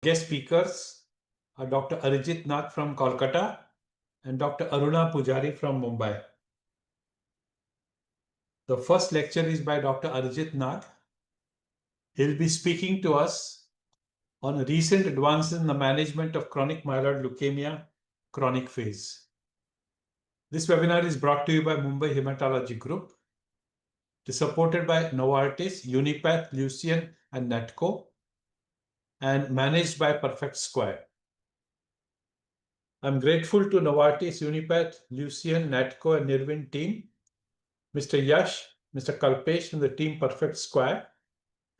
guest speakers are Dr. Arijit Nag from Kolkata and Dr. Aruna Pujari from Mumbai. The first lecture is by Dr. Arijit Nag. He'll be speaking to us on recent advances in the management of chronic myeloid leukemia, chronic phase. This webinar is brought to you by Mumbai Hematology Group. It is supported by Novartis, Unipath, Lucian, and Netco, and managed by Perfect Square. I'm grateful to Novartis, Unipath, Lucian, Netco, and Nirvin team, Mr. Yash, Mr. Kalpesh, and the team Perfect Square,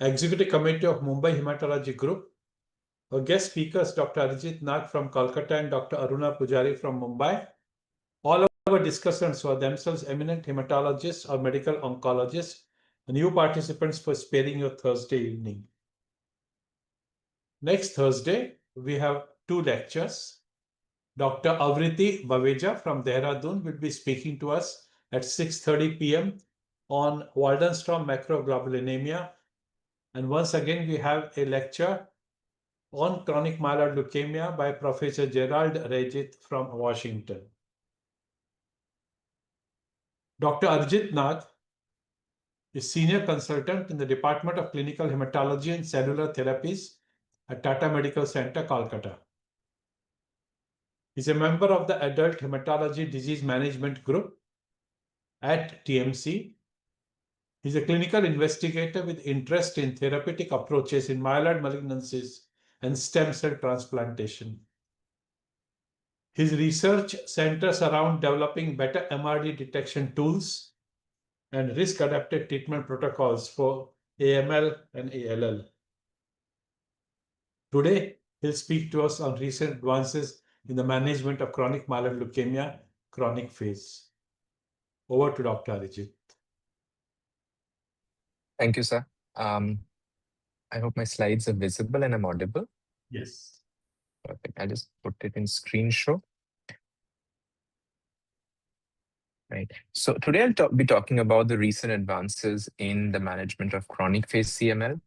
Executive Committee of Mumbai Hematology Group. Our guest speakers, Dr. Arijit Nag from Kolkata and Dr. Aruna Pujari from Mumbai. All our discussants were themselves eminent hematologists or medical oncologists, and you participants for sparing your Thursday evening. Next Thursday, we have 2 lectures. Dr. Avriti Baveja from Dehradun will be speaking to us at 6:30 p.m. on Waldenstrom macroglobulinemia. And once again, we have a lecture on chronic myeloid leukemia by Professor Gerald Rejit from Washington. Dr. Arijit Nag is Senior Consultant in the Department of Clinical Hematology and Cellular Therapies at Tata Medical Center, Kolkata. He's a member of the Adult Hematology Disease Management Group at TMC. He's a clinical investigator with interest in therapeutic approaches in myeloid malignancies and stem cell transplantation. His research centers around developing better MRD detection tools and risk-adapted treatment protocols for AML and ALL. Today, he'll speak to us on recent advances in the management of chronic myeloid leukemia, chronic phase. Over to Dr. Arijit. Thank you, sir. I hope my slides are visible and I'm audible. Yes. Perfect. I'll just put it in screen show. Right. So today I'll be talking about the recent advances in the management of chronic phase CML.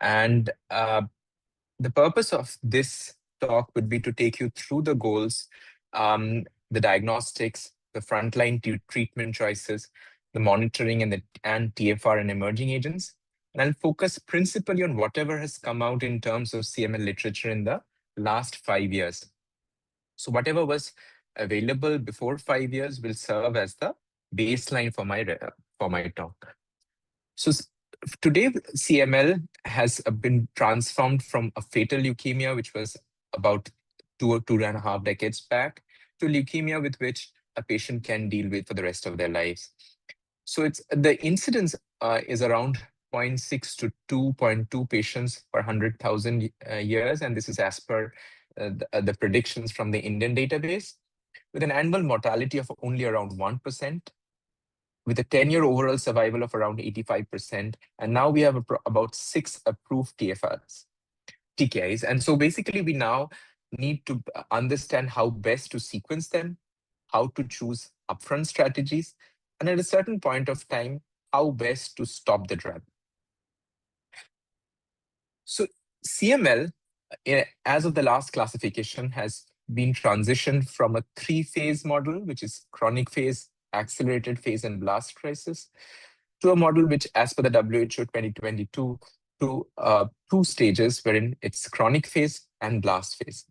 And the purpose of this talk would be to take you through the goals, the diagnostics, the frontline treatment choices, the monitoring and TFR and emerging agents. And I'll focus principally on whatever has come out in terms of CML literature in the last 5 years. So whatever was available before 5 years will serve as the baseline for my talk. So today, CML has been transformed from a fatal leukemia, which was about 2.5 decades back, to leukemia with which a patient can deal with for the rest of their lives. So the incidence is around 0.6 to 2.2 patients per 100,000 years, and this is as per the predictions from the Indian database, with an annual mortality of only around 1%, with a 10-year overall survival of around 85%. And now we have about 6 approved TKIs. And so basically, we now need to understand how best to sequence them, how to choose upfront strategies, and at a certain point of time, how best to stop the drug. So CML, as of the last classification, has been transitioned from a 3-phase model, which is chronic phase, accelerated phase, and blast crisis, to a model which, as per the WHO 2022, to 2 stages wherein it's chronic phase and blast phase.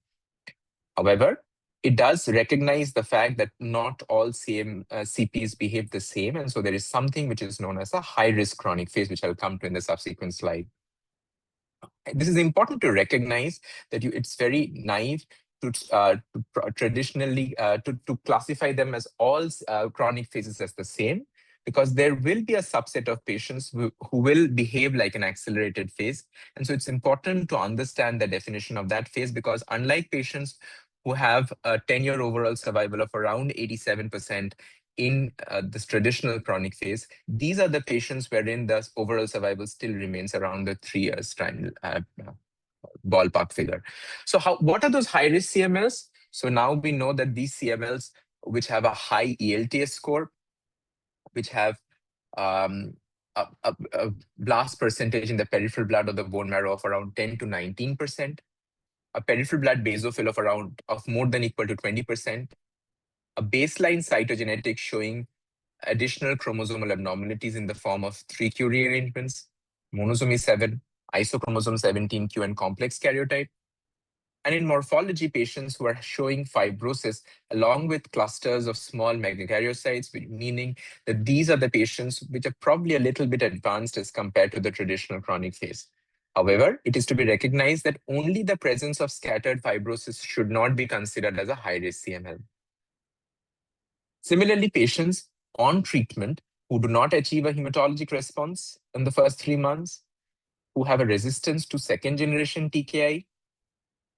However, it does recognize the fact that not all CPs behave the same, and so there is something which is known as a high-risk chronic phase, which I'll come to in the subsequent slide. This is important to recognize that it's very naive to traditionally to classify them as all chronic phases as the same, because there will be a subset of patients who will behave like an accelerated phase. And so it's important to understand the definition of that phase, because unlike patients who have a 10-year overall survival of around 87% in this traditional chronic phase, these are the patients wherein the overall survival still remains around the 3 years time ballpark figure. So what are those high-risk CMLs? So now we know that these CMLs, which have a high ELTS score, which have a blast percentage in the peripheral blood or the bone marrow of around 10 to 19%, a peripheral blood basophil of more than equal to 20%, a baseline cytogenetics showing additional chromosomal abnormalities in the form of 3q rearrangements, monosomy 7, isochromosome 17q, and complex karyotype. And in morphology, patients who are showing fibrosis along with clusters of small megakaryocytes, meaning that these are the patients which are probably a little bit advanced as compared to the traditional chronic phase. However, it is to be recognized that only the presence of scattered fibrosis should not be considered as a high-risk CML. Similarly, patients on treatment who do not achieve a hematologic response in the first 3 months, who have a resistance to second-generation TKI,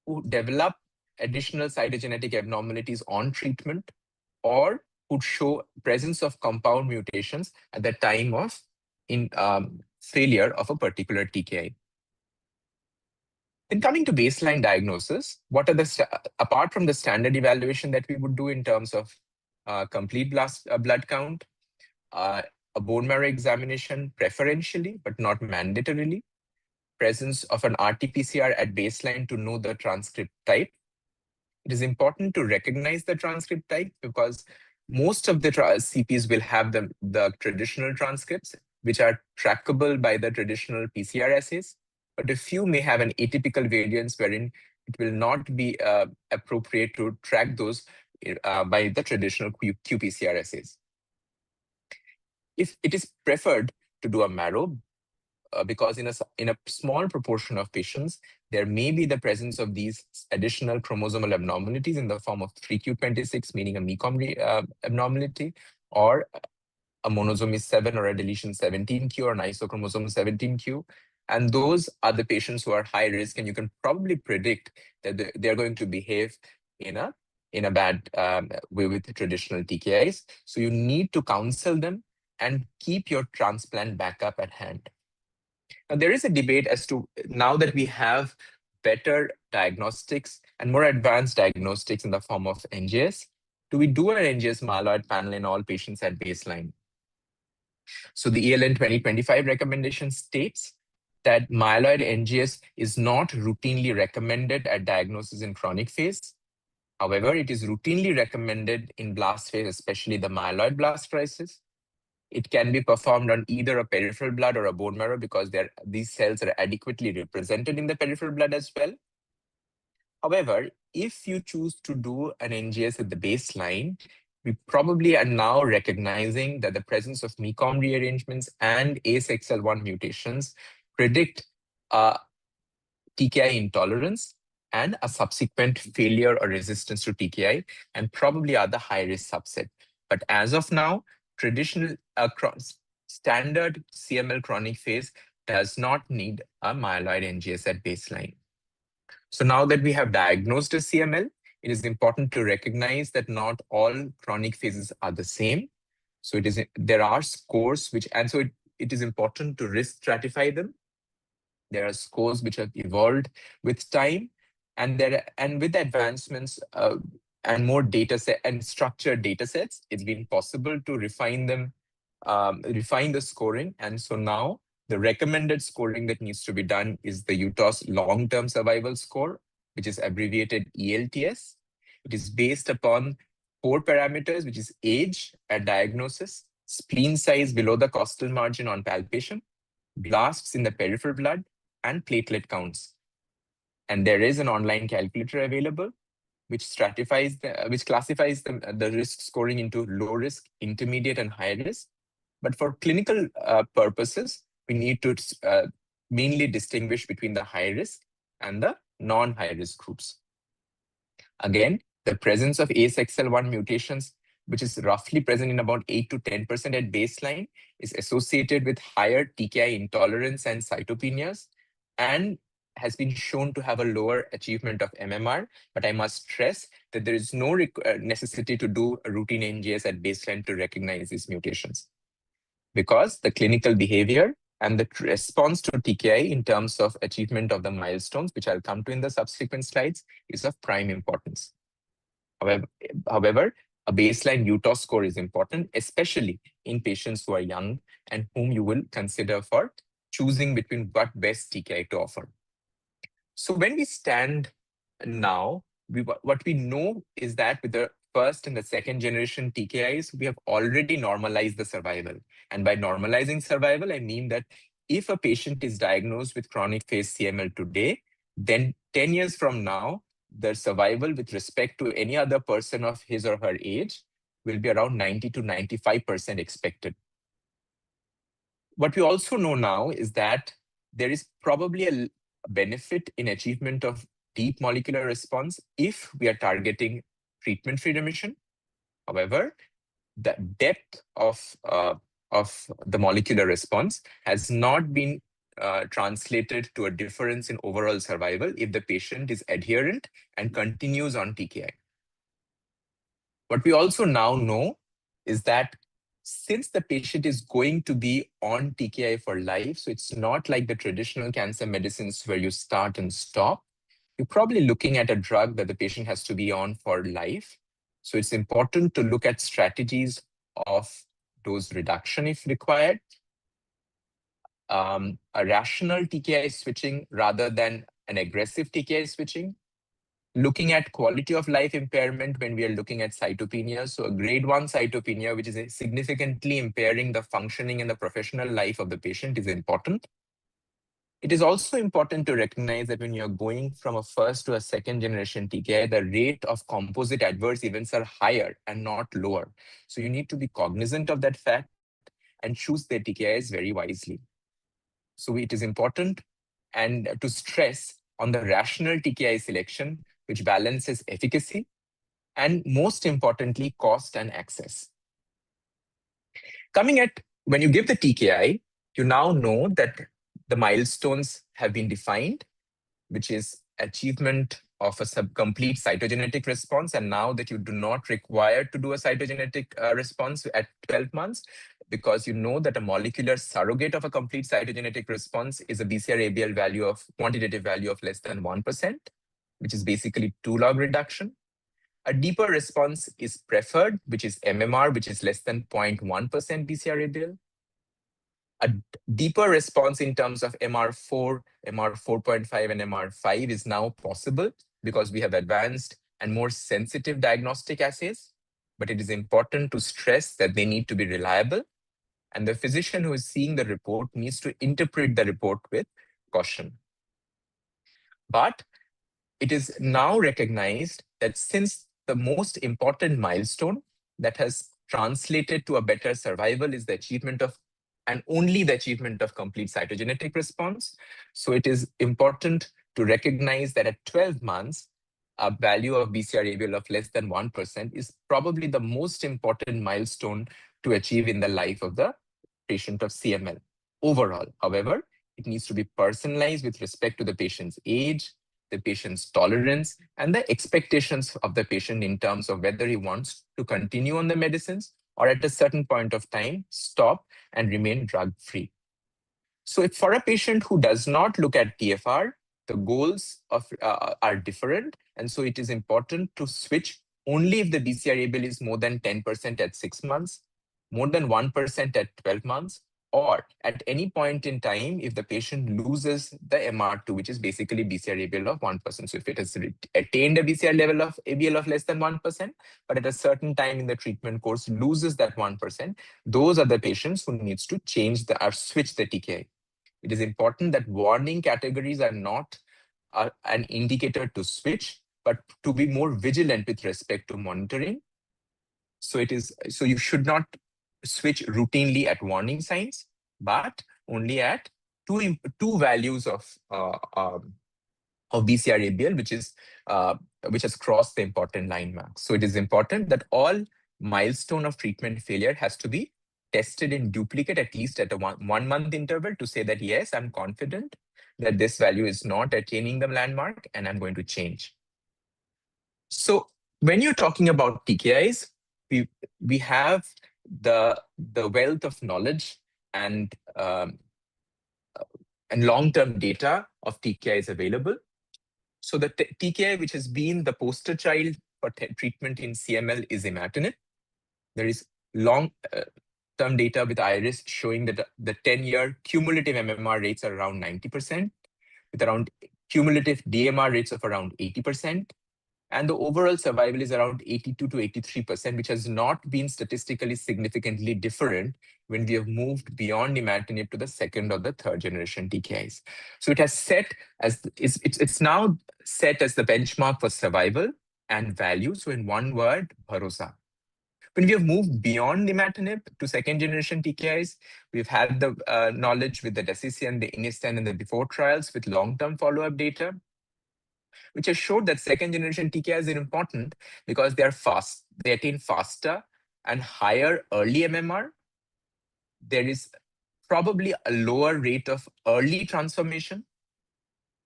who develop additional cytogenetic abnormalities on treatment, or who show presence of compound mutations at the time of failure of a particular TKI. Then coming to baseline diagnosis, what are apart from the standard evaluation that we would do in terms of complete blood count, a bone marrow examination preferentially, but not mandatorily, presence of an RT-PCR at baseline to know the transcript type. It is important to recognize the transcript type because most of the CPs will have the traditional transcripts, which are trackable by the traditional PCR assays, but a few may have an atypical variance wherein it will not be appropriate to track those by the traditional qPCR assays. If it is preferred to do a marrow, because in a small proportion of patients, there may be the presence of these additional chromosomal abnormalities in the form of 3q26, meaning a MECOM abnormality, or a monosomy 7 or a deletion 17q or an isochromosome 17q. And those are the patients who are high risk, and you can probably predict that they're going to behave in a bad way with the traditional TKIs. So you need to counsel them and keep your transplant backup at hand. Now, there is a debate as to, now that we have better diagnostics and more advanced diagnostics in the form of NGS, do we do an NGS myeloid panel in all patients at baseline? So the ELN 2025 recommendation states that myeloid NGS is not routinely recommended at diagnosis in chronic phase. However, it is routinely recommended in blast phase, especially the myeloid blast crisis. It can be performed on either a peripheral blood or a bone marrow because these cells are adequately represented in the peripheral blood as well. However, if you choose to do an NGS at the baseline, we probably are now recognizing that the presence of MECOM rearrangements and ASXL1 mutations predict TKI intolerance and a subsequent failure or resistance to TKI, and probably are the high-risk subset. But as of now, traditional standard CML chronic phase does not need a myeloid NGS at baseline. So now that we have diagnosed a CML, it is important to recognize that not all chronic phases are the same. So there are scores it is important to risk stratify them. There are scores which have evolved with time, and with advancements and more data set and structured data sets, it's been possible to refine them, refine the scoring. And so now the recommended scoring that needs to be done is the UTOS long-term survival score, which is abbreviated ELTS. It is based upon 4 parameters, which is age at diagnosis, spleen size below the costal margin on palpation, blasts in the peripheral blood, and platelet counts. And there is an online calculator available which classifies the risk scoring into low risk, intermediate, and high risk. But for clinical purposes, we need to mainly distinguish between the high risk and the non-high risk groups. Again, the presence of ASXL1 mutations, which is roughly present in about 8 to 10% at baseline, is associated with higher TKI intolerance and cytopenias, and has been shown to have a lower achievement of MMR. But I must stress that there is no necessity to do a routine NGS at baseline to recognize these mutations, because the clinical behavior and the response to TKI in terms of achievement of the milestones, which I'll come to in the subsequent slides, is of prime importance. However, a baseline UTOS score is important, especially in patients who are young and whom you will consider for choosing between what best TKI to offer. So when we stand now, what we know is that with the first and the second generation TKIs, we have already normalized the survival. And by normalizing survival, I mean that if a patient is diagnosed with chronic phase CML today, then 10 years from now, the survival with respect to any other person of his or her age will be around 90 to 95% expected. What we also know now is that there is probably a benefit in achievement of deep molecular response if we are targeting treatment-free remission. However, the depth of the molecular response has not been translated to a difference in overall survival if the patient is adherent and continues on TKI. What we also now know is that since the patient is going to be on TKI for life, so it's not like the traditional cancer medicines where you start and stop, you're probably looking at a drug that the patient has to be on for life. So it's important to look at strategies of dose reduction if required, a rational TKI switching rather than an aggressive TKI switching, looking at quality of life impairment when we are looking at cytopenia. So a grade 1 cytopenia, which is significantly impairing the functioning and the professional life of the patient, is important. It is also important to recognize that when you're going from a first to a second generation TKI, the rate of composite adverse events are higher and not lower. So you need to be cognizant of that fact and choose the TKIs very wisely. So it is important and to stress on the rational TKI selection, which balances efficacy and most importantly, cost and access. When you give the TKI, you now know that the milestones have been defined, which is achievement of a complete cytogenetic response. And now that you do not require to do a cytogenetic response at 12 months, because you know that a molecular surrogate of a complete cytogenetic response is a BCR-ABL value of quantitative value of less than 1%, which is basically 2 log reduction. A deeper response is preferred, which is MMR, which is less than 0.1% BCR-ABL. A deeper response in terms of MR4, MR4.5, and MR5 is now possible because we have advanced and more sensitive diagnostic assays. But it is important to stress that they need to be reliable, and the physician who is seeing the report needs to interpret the report with caution. But it is now recognized that since the most important milestone that has translated to a better survival is the achievement of, and only the achievement of, complete cytogenetic response. So it is important to recognize that at 12 months, a value of BCR-ABL of less than 1% is probably the most important milestone to achieve in the life of the patient of CML overall. However, it needs to be personalized with respect to the patient's age, the patient's tolerance, and the expectations of the patient in terms of whether he wants to continue on the medicines or at a certain point of time, stop and remain drug-free. So if for a patient who does not look at TFR, the goals are different. And so it is important to switch only if the BCR-ABL is more than 10% at 6 months, more than 1% at 12 months, or at any point in time, if the patient loses the MR2, which is basically BCR-ABL of 1%. So if it has attained a BCR level of ABL of less than 1%, but at a certain time in the treatment course loses that 1%, those are the patients who needs to change or switch the TKI. It is important that warning categories are not an indicator to switch, but to be more vigilant with respect to monitoring. So you should not switch routinely at warning signs, but only at two values of BCR-ABL, which has crossed the important line mark. So it is important that all milestone of treatment failure has to be tested in duplicate, at least at a 1 month interval, to say that, yes, I'm confident that this value is not attaining the landmark and I'm going to change. So when you're talking about TKIs, we have the wealth of knowledge and long-term data of TKIs available. So the TKI which has been the poster child for treatment in CML is imatinib. There is long-term data with IRIS showing that the 10-year cumulative MMR rates are around 90%, with around cumulative DMR rates of around 80%, and the overall survival is around 82 to 83%, which has not been statistically significantly different when we have moved beyond imatinib to the second or the third generation TKIs. So it has set as it's now set as the benchmark for survival and value. So in one word, bharosa. When we have moved beyond imatinib to second generation TKIs, we've had the knowledge with the DECISI, the INISTAN, and the before trials with long-term follow-up data, which has showed that second generation TKIs are important because they are fast. They attain faster and higher early MMR. There is probably a lower rate of early transformation.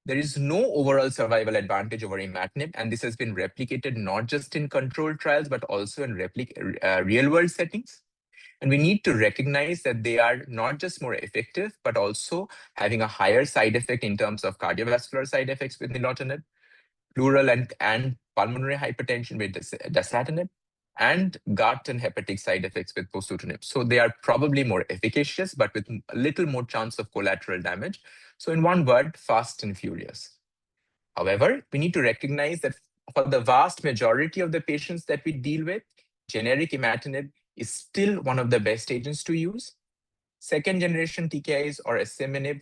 There is no overall survival advantage over imatinib, and this has been replicated not just in controlled trials, but also in real-world settings. And we need to recognize that they are not just more effective, but also having a higher side effect in terms of cardiovascular side effects with nilotinib, pleural and pulmonary hypertension with dasatinib, and gut and hepatic side effects with bosutinib. So they are probably more efficacious, but with a little more chance of collateral damage. So in one word, fast and furious. However, we need to recognize that for the vast majority of the patients that we deal with, generic imatinib is still one of the best agents to use. Second generation TKIs or asciminib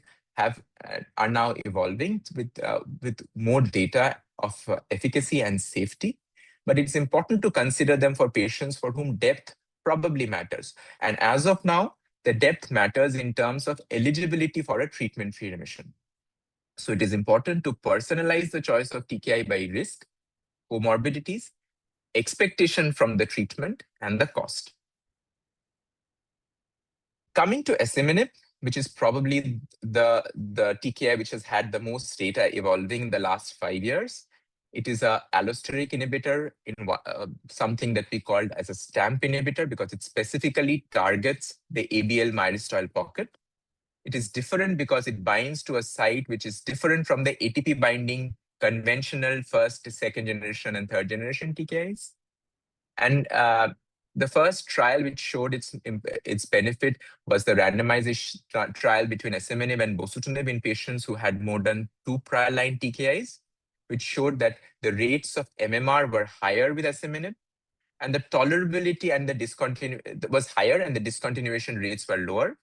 are now evolving with more data of efficacy and safety. But it's important to consider them for patients for whom depth probably matters. And as of now, the depth matters in terms of eligibility for a treatment-free remission. So it is important to personalize the choice of TKI by risk, comorbidities, expectation from the treatment, and the cost. Coming to asciminib, which is probably the TKI which has had the most data evolving in the last 5 years. It is an allosteric inhibitor in something that we called as a STAMP inhibitor because it specifically targets the ABL myristoyl pocket. It is different because it binds to a site which is different from the ATP binding conventional first, second generation, and third generation TKIs. And the first trial which showed its benefit was the randomization trial between asciminib and bosutinib in patients who had more than 2 prior line TKIs, which showed that the rates of MMR were higher with asciminib, and the tolerability and the was higher, and the discontinuation rates were lower.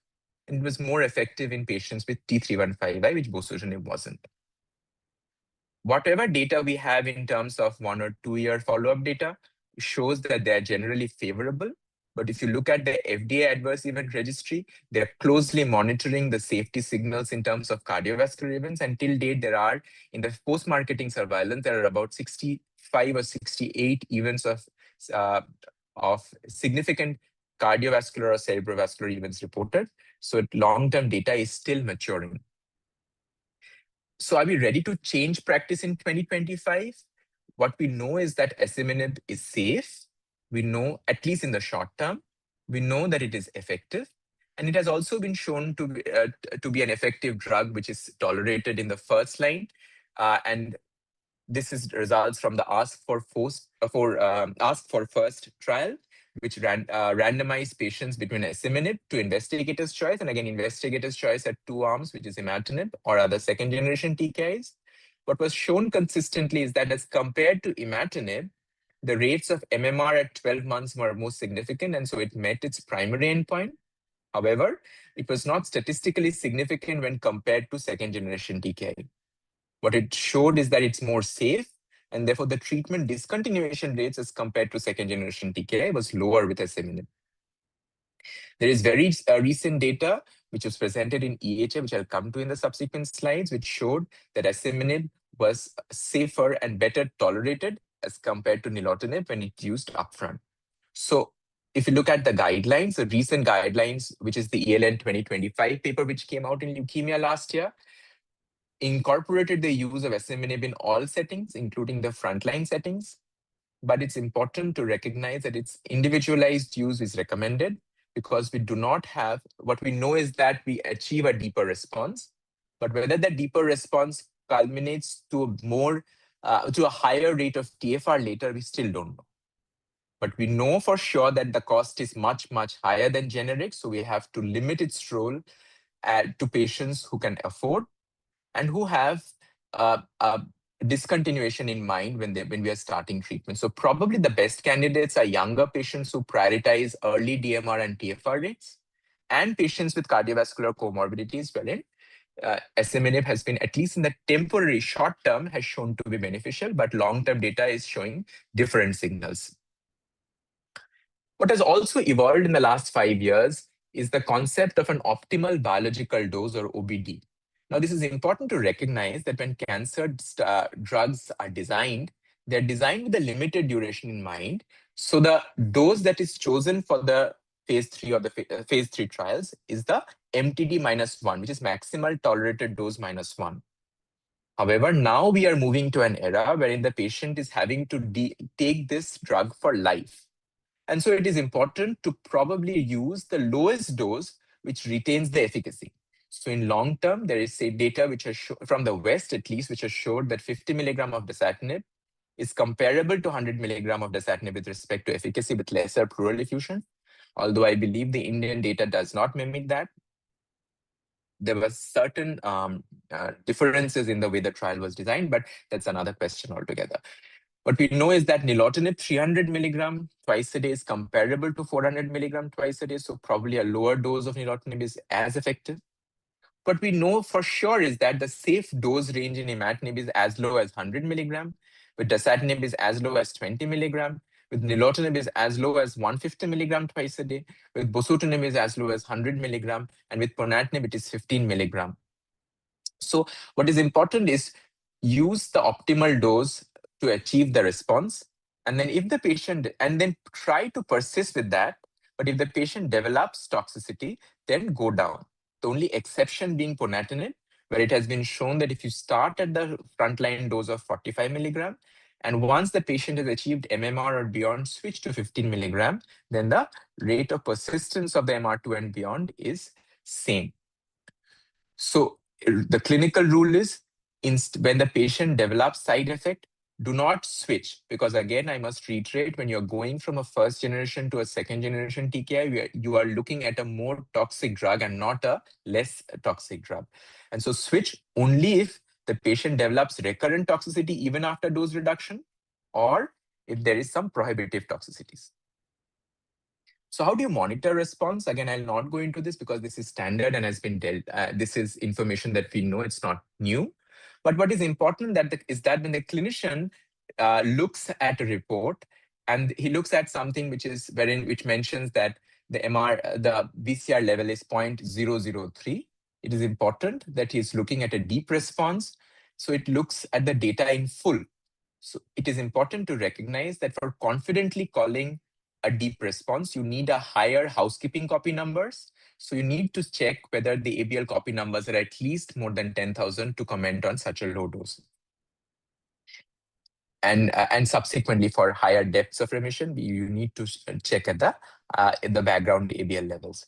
And it was more effective in patients with T315I, which bosutinib wasn't. Whatever data we have in terms of 1 or 2 year follow-up data shows that they're generally favorable. But if you look at the FDA adverse event registry, they're closely monitoring the safety signals in terms of cardiovascular events. And till date, there are, in the post-marketing surveillance, there are about 65 or 68 events of significant cardiovascular or cerebrovascular events reported. So long-term data is still maturing. So are we ready to change practice in 2025? What we know is that asciminib is safe. We know, at least in the short term, we know that it is effective. And it has also been shown to be an effective drug, which is tolerated in the first line. And this is results from the Ask for First trial, which randomized patients between asciminib to investigator's choice, and again, investigator's choice at 2 arms, which is imatinib or other second generation TKIs. What was shown consistently is that as compared to imatinib, the rates of MMR at 12 months were most significant, and so it met its primary endpoint. However, it was not statistically significant when compared to second generation TKI. What it showed is that it's more safe, and therefore the treatment discontinuation rates as compared to second generation TKI was lower with asciminib. There is very recent data which was presented in EHA, which I'll come to in the subsequent slides, which showed that asciminib was safer and better tolerated as compared to nilotinib when it's used upfront. So if you look at the guidelines, the recent guidelines, which is the ELN 2025 paper, which came out in leukemia last year, incorporated the use of asciminib in all settings, including the frontline settings. But it's important to recognize that its individualized use is recommended because we do not have, what we know is that we achieve a deeper response, but whether that deeper response culminates to a higher rate of TFR later, we still don't know. But we know for sure that the cost is much, much higher than generic, so we have to limit its role to patients who can afford and who have discontinuation in mind when we are starting treatment. So probably the best candidates are younger patients who prioritize early DMR and TFR rates, and patients with cardiovascular comorbidities wherein asciminib has been, at least in the temporary short term, has shown to be beneficial, but long-term data is showing different signals. What has also evolved in the last 5 years is the concept of an optimal biological dose, or OBD. Now, this is important to recognize that when cancer drugs are designed, they're designed with a limited duration in mind. So the dose that is chosen for the phase 3 or the phase 3 trials is the MTD -1, which is maximal tolerated dose -1. However, now we are moving to an era wherein the patient is having to take this drug for life. And so it is important to probably use the lowest dose, which retains the efficacy. So in long term, there is say data which has from the West at least, which has showed that 50 milligram of dasatinib is comparable to 100 milligram of dasatinib with respect to efficacy with lesser pleural effusion. Although I believe the Indian data does not mimic that. There were certain differences in the way the trial was designed, but that's another question altogether. What we know is that nilotinib 300 milligram twice a day is comparable to 400 milligram twice a day. So probably a lower dose of nilotinib is as effective. What we know for sure is that the safe dose range in imatinib is as low as 100 milligram, with dasatinib is as low as 20 milligram, with nilotinib is as low as 150 milligram twice a day, with bosutinib is as low as 100 milligram, and with ponatinib it is 15 milligram. So what is important is use the optimal dose to achieve the response. And then if the patient, and then try to persist with that, but if the patient develops toxicity, then go down. The only exception being ponatinib, where it has been shown that if you start at the frontline dose of 45 milligram, and once the patient has achieved MMR or beyond, switch to 15 milligram, then the rate of persistence of the MR2 and beyond is same. So the clinical rule is when the patient develops side effect, do not switch, because again, I must reiterate, when you're going from a first generation to a second generation TKI, you are looking at a more toxic drug and not a less toxic drug. And so switch only if the patient develops recurrent toxicity even after dose reduction, or if there is some prohibitive toxicities. So how do you monitor response? Again, I'll not go into this because this is standard and has been dealt. This is information that we know, it's not new. But what is important is that when the clinician looks at a report and he looks at something which mentions that the BCR level is 0.003, it is important that he's looking at a deep response. So it looks at the data in full. So it is important to recognize that for confidently calling a deep response, you need a higher housekeeping copy numbers. So you need to check whether the ABL copy numbers are at least more than 10,000 to comment on such a low dose. And subsequently, for higher depths of remission, you need to check at the background ABL levels.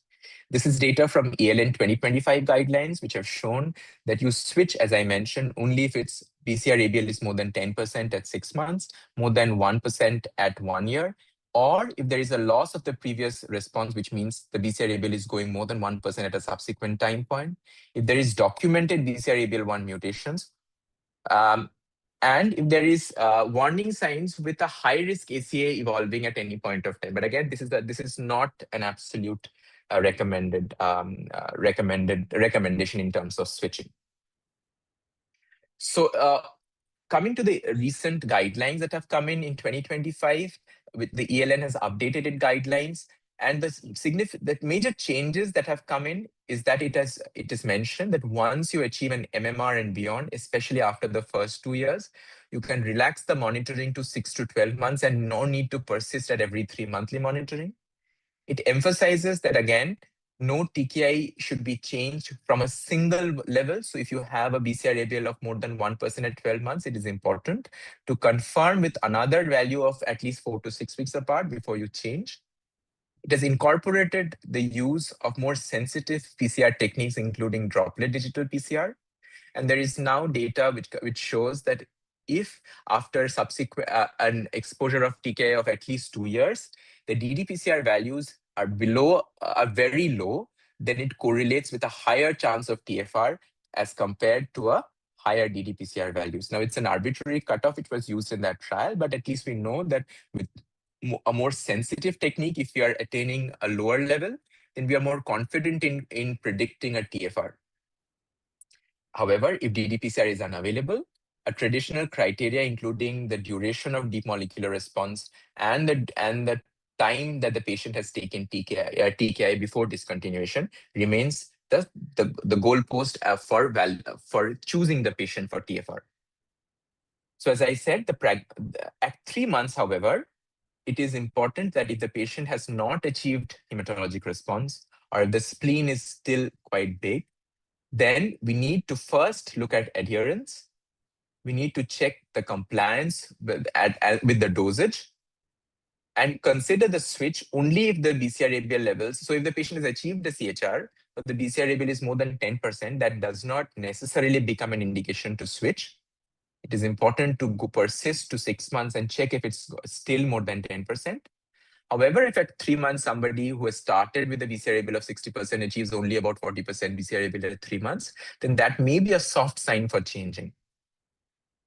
This is data from ELN 2025 guidelines, which have shown that you switch, as I mentioned, only if its BCR ABL is more than 10% at 6 months, more than 1% at 1 year, or if there is a loss of the previous response, which means the BCR ABL is going more than 1% at a subsequent time point. If there is documented BCR ABL1 mutations, and if there is warning signs with a high risk ACA evolving at any point of time. But again, this is not an absolute recommendation in terms of switching. So coming to the recent guidelines that have come in 2025, with the ELN has updated its guidelines, and the major changes that have come in is that it is mentioned that once you achieve an MMR and beyond, especially after the first 2 years, you can relax the monitoring to 6 to 12 months and no need to persist at every 3 monthly monitoring. It emphasizes that, again, no TKI should be changed from a single level. So if you have a BCR ABL of more than 1% at 12 months, it is important to confirm with another value of at least 4 to 6 weeks apart before you change. It has incorporated the use of more sensitive PCR techniques, including droplet digital PCR. And there is now data which shows that if after subsequent an exposure of TKI of at least 2 years, the ddPCR values are very low, then it correlates with a higher chance of TFR as compared to a higher ddPCR values. Now, it's an arbitrary cutoff which was used in that trial, but at least we know that with a more sensitive technique, if we are attaining a lower level, then we are more confident in predicting a TFR. However, if ddPCR is unavailable, a traditional criteria, including the duration of deep molecular response and the time that the patient has taken TKI before discontinuation, remains the goalpost for choosing the patient for TFR. So as I said, at 3 months, however, it is important that if the patient has not achieved hematologic response or the spleen is still quite big, then we need to first look at adherence. We need to check the compliance with the dosage and consider the switch only if the BCR-ABL levels. So if the patient has achieved the CHR, but the BCR-ABL is more than 10%, that does not necessarily become an indication to switch. It is important to persist to 6 months and check if it's still more than 10%. However, if at 3 months, somebody who has started with a BCR-ABL of 60% achieves only about 40% BCR-ABL at 3 months, then that may be a soft sign for changing.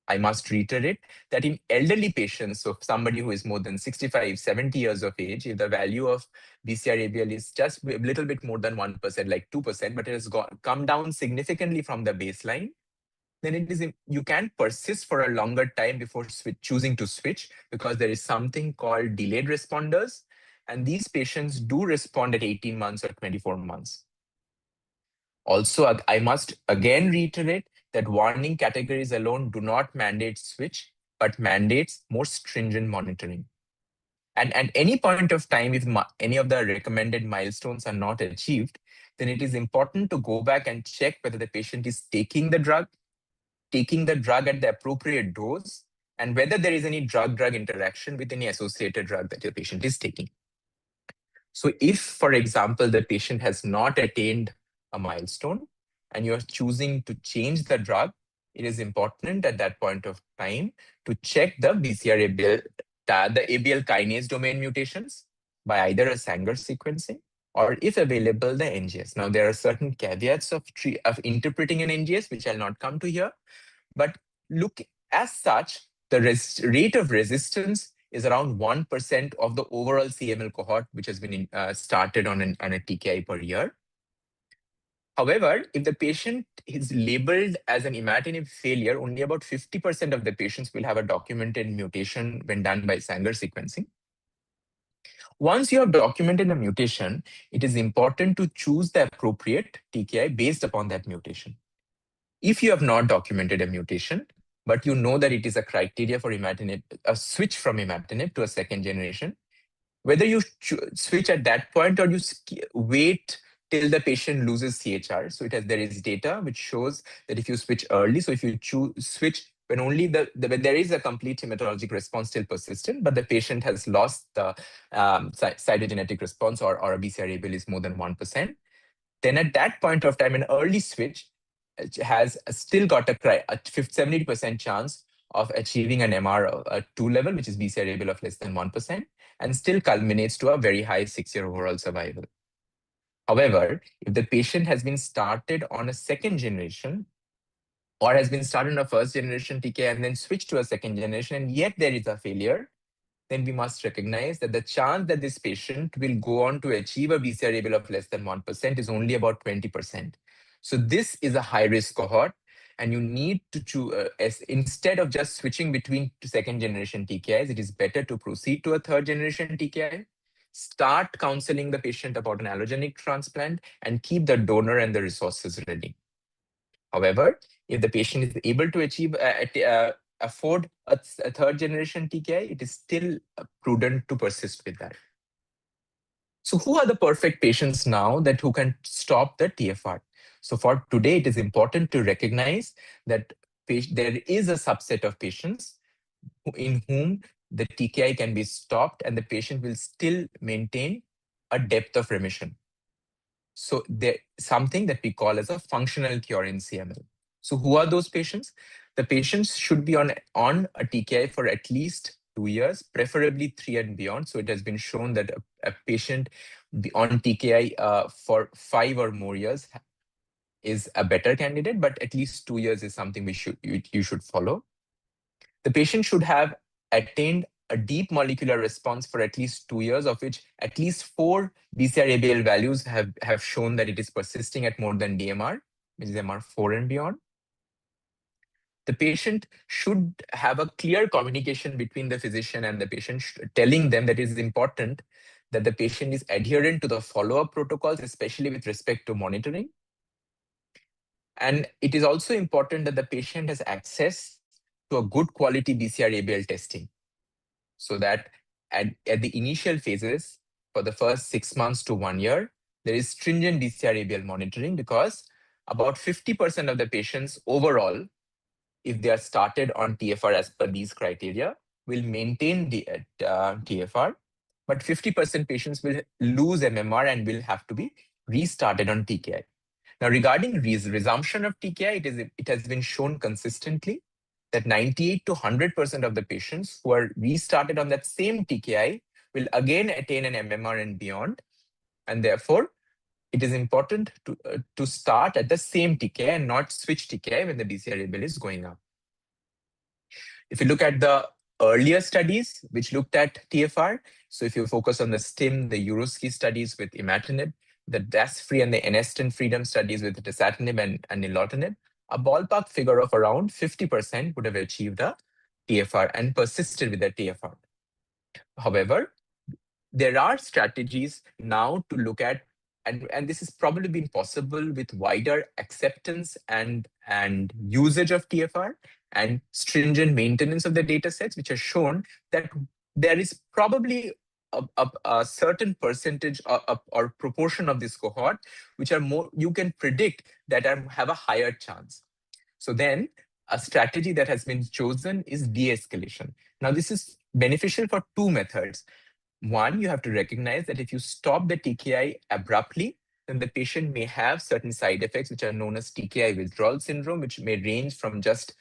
I must reiterate that in elderly patients, so somebody who is more than 65, 70 years of age, if the value of BCR-ABL is just a little bit more than 1%, like 2%, but it has come down significantly from the baseline, then you can persist for a longer time before choosing to switch, because there is something called delayed responders, and these patients do respond at 18 months or 24 months. Also, I must again reiterate that warning categories alone do not mandate switch, but mandates more stringent monitoring. And at any point of time, if any of the recommended milestones are not achieved, then it is important to go back and check whether the patient is taking the drug at the appropriate dose, and whether there is any drug-drug interaction with any associated drug that the patient is taking. So if, for example, the patient has not attained a milestone and you're choosing to change the drug, it is important at that point of time to check the BCR-ABL, the ABL kinase domain mutations by either a Sanger sequencing or, if available, the NGS. Now, there are certain caveats of interpreting an NGS, which I'll not come to here, but look, as such, the rate of resistance is around 1% of the overall CML cohort, which has been started on a TKI per year. However, if the patient is labeled as an imatinib failure, only about 50% of the patients will have a documented mutation when done by Sanger sequencing. Once you have documented a mutation, it is important to choose the appropriate TKI based upon that mutation. If you have not documented a mutation, but you know that it is a criteria for imatinib, a switch from imatinib to a second generation, whether you switch at that point or you wait till the patient loses CHR. So there is data which shows that if you switch early, so if you switch when only when there is a complete hematologic response still persistent, but the patient has lost the cytogenetic response or a BCR-ABL is more than 1%, then at that point of time, an early switch has still got a 70% chance of achieving an MR2 level, which is BCR-ABL of less than 1%, and still culminates to a very high 6-year overall survival. However, if the patient has been started on a second generation or has been started on a first generation TKI and then switched to a second generation, and yet there is a failure, then we must recognize that the chance that this patient will go on to achieve a BCR-ABL of less than 1% is only about 20%. So this is a high-risk cohort, and you need to choose, instead of just switching between second-generation TKIs, it is better to proceed to a third-generation TKI, start counseling the patient about an allogenic transplant, and keep the donor and the resources ready. However, if the patient is able to achieve afford a third-generation TKI, it is still prudent to persist with that. So who are the perfect patients now who can stop the TFR? So for today, it is important to recognize that there is a subset of patients in whom the TKI can be stopped and the patient will still maintain a depth of remission. So there's something that we call as a functional cure in CML. So who are those patients? The patients should be on a TKI for at least 2 years, preferably 3 and beyond. So it has been shown that a patient on TKI for 5 or more years is a better candidate, but at least 2 years is something you should follow. The patient should have attained a deep molecular response for at least 2 years, of which at least 4 BCR-ABL values have shown that it is persisting at more than DMR, which is MR4 and beyond. The patient should have a clear communication between the physician and the patient, telling them that it is important that the patient is adherent to the follow-up protocols, especially with respect to monitoring. And it is also important that the patient has access to a good quality BCR-ABL testing, so that at the initial phases, for the first 6 months to 1 year, there is stringent BCR-ABL monitoring, because about 50% of the patients overall, if they are started on TFR as per these criteria, will maintain the TFR, but 50% patients will lose MMR and will have to be restarted on TKI. Now, regarding resumption of TKI, it has been shown consistently that 98 to 100% of the patients who are restarted on that same TKI will again attain an MMR and beyond, and therefore it is important to start at the same TKI and not switch TKI when the BCR-ABL is going up. If you look at the earlier studies which looked at TFR, so if you focus on the STIM, the Euroski studies with imatinib, the DAS-free and the enestin freedom studies with dasatinib and nilotinib, a ballpark figure of around 50% would have achieved a TFR and persisted with the TFR. However, there are strategies now to look at, and this has probably been possible with wider acceptance and usage of TFR and stringent maintenance of the data sets, which has shown that there is probably a certain percentage or proportion of this cohort which are more, you can predict that have a higher chance. So then a strategy that has been chosen is de-escalation. Now, this is beneficial for 2 methods. One, you have to recognize that if you stop the TKI abruptly, then the patient may have certain side effects which are known as TKI withdrawal syndrome, which may range from just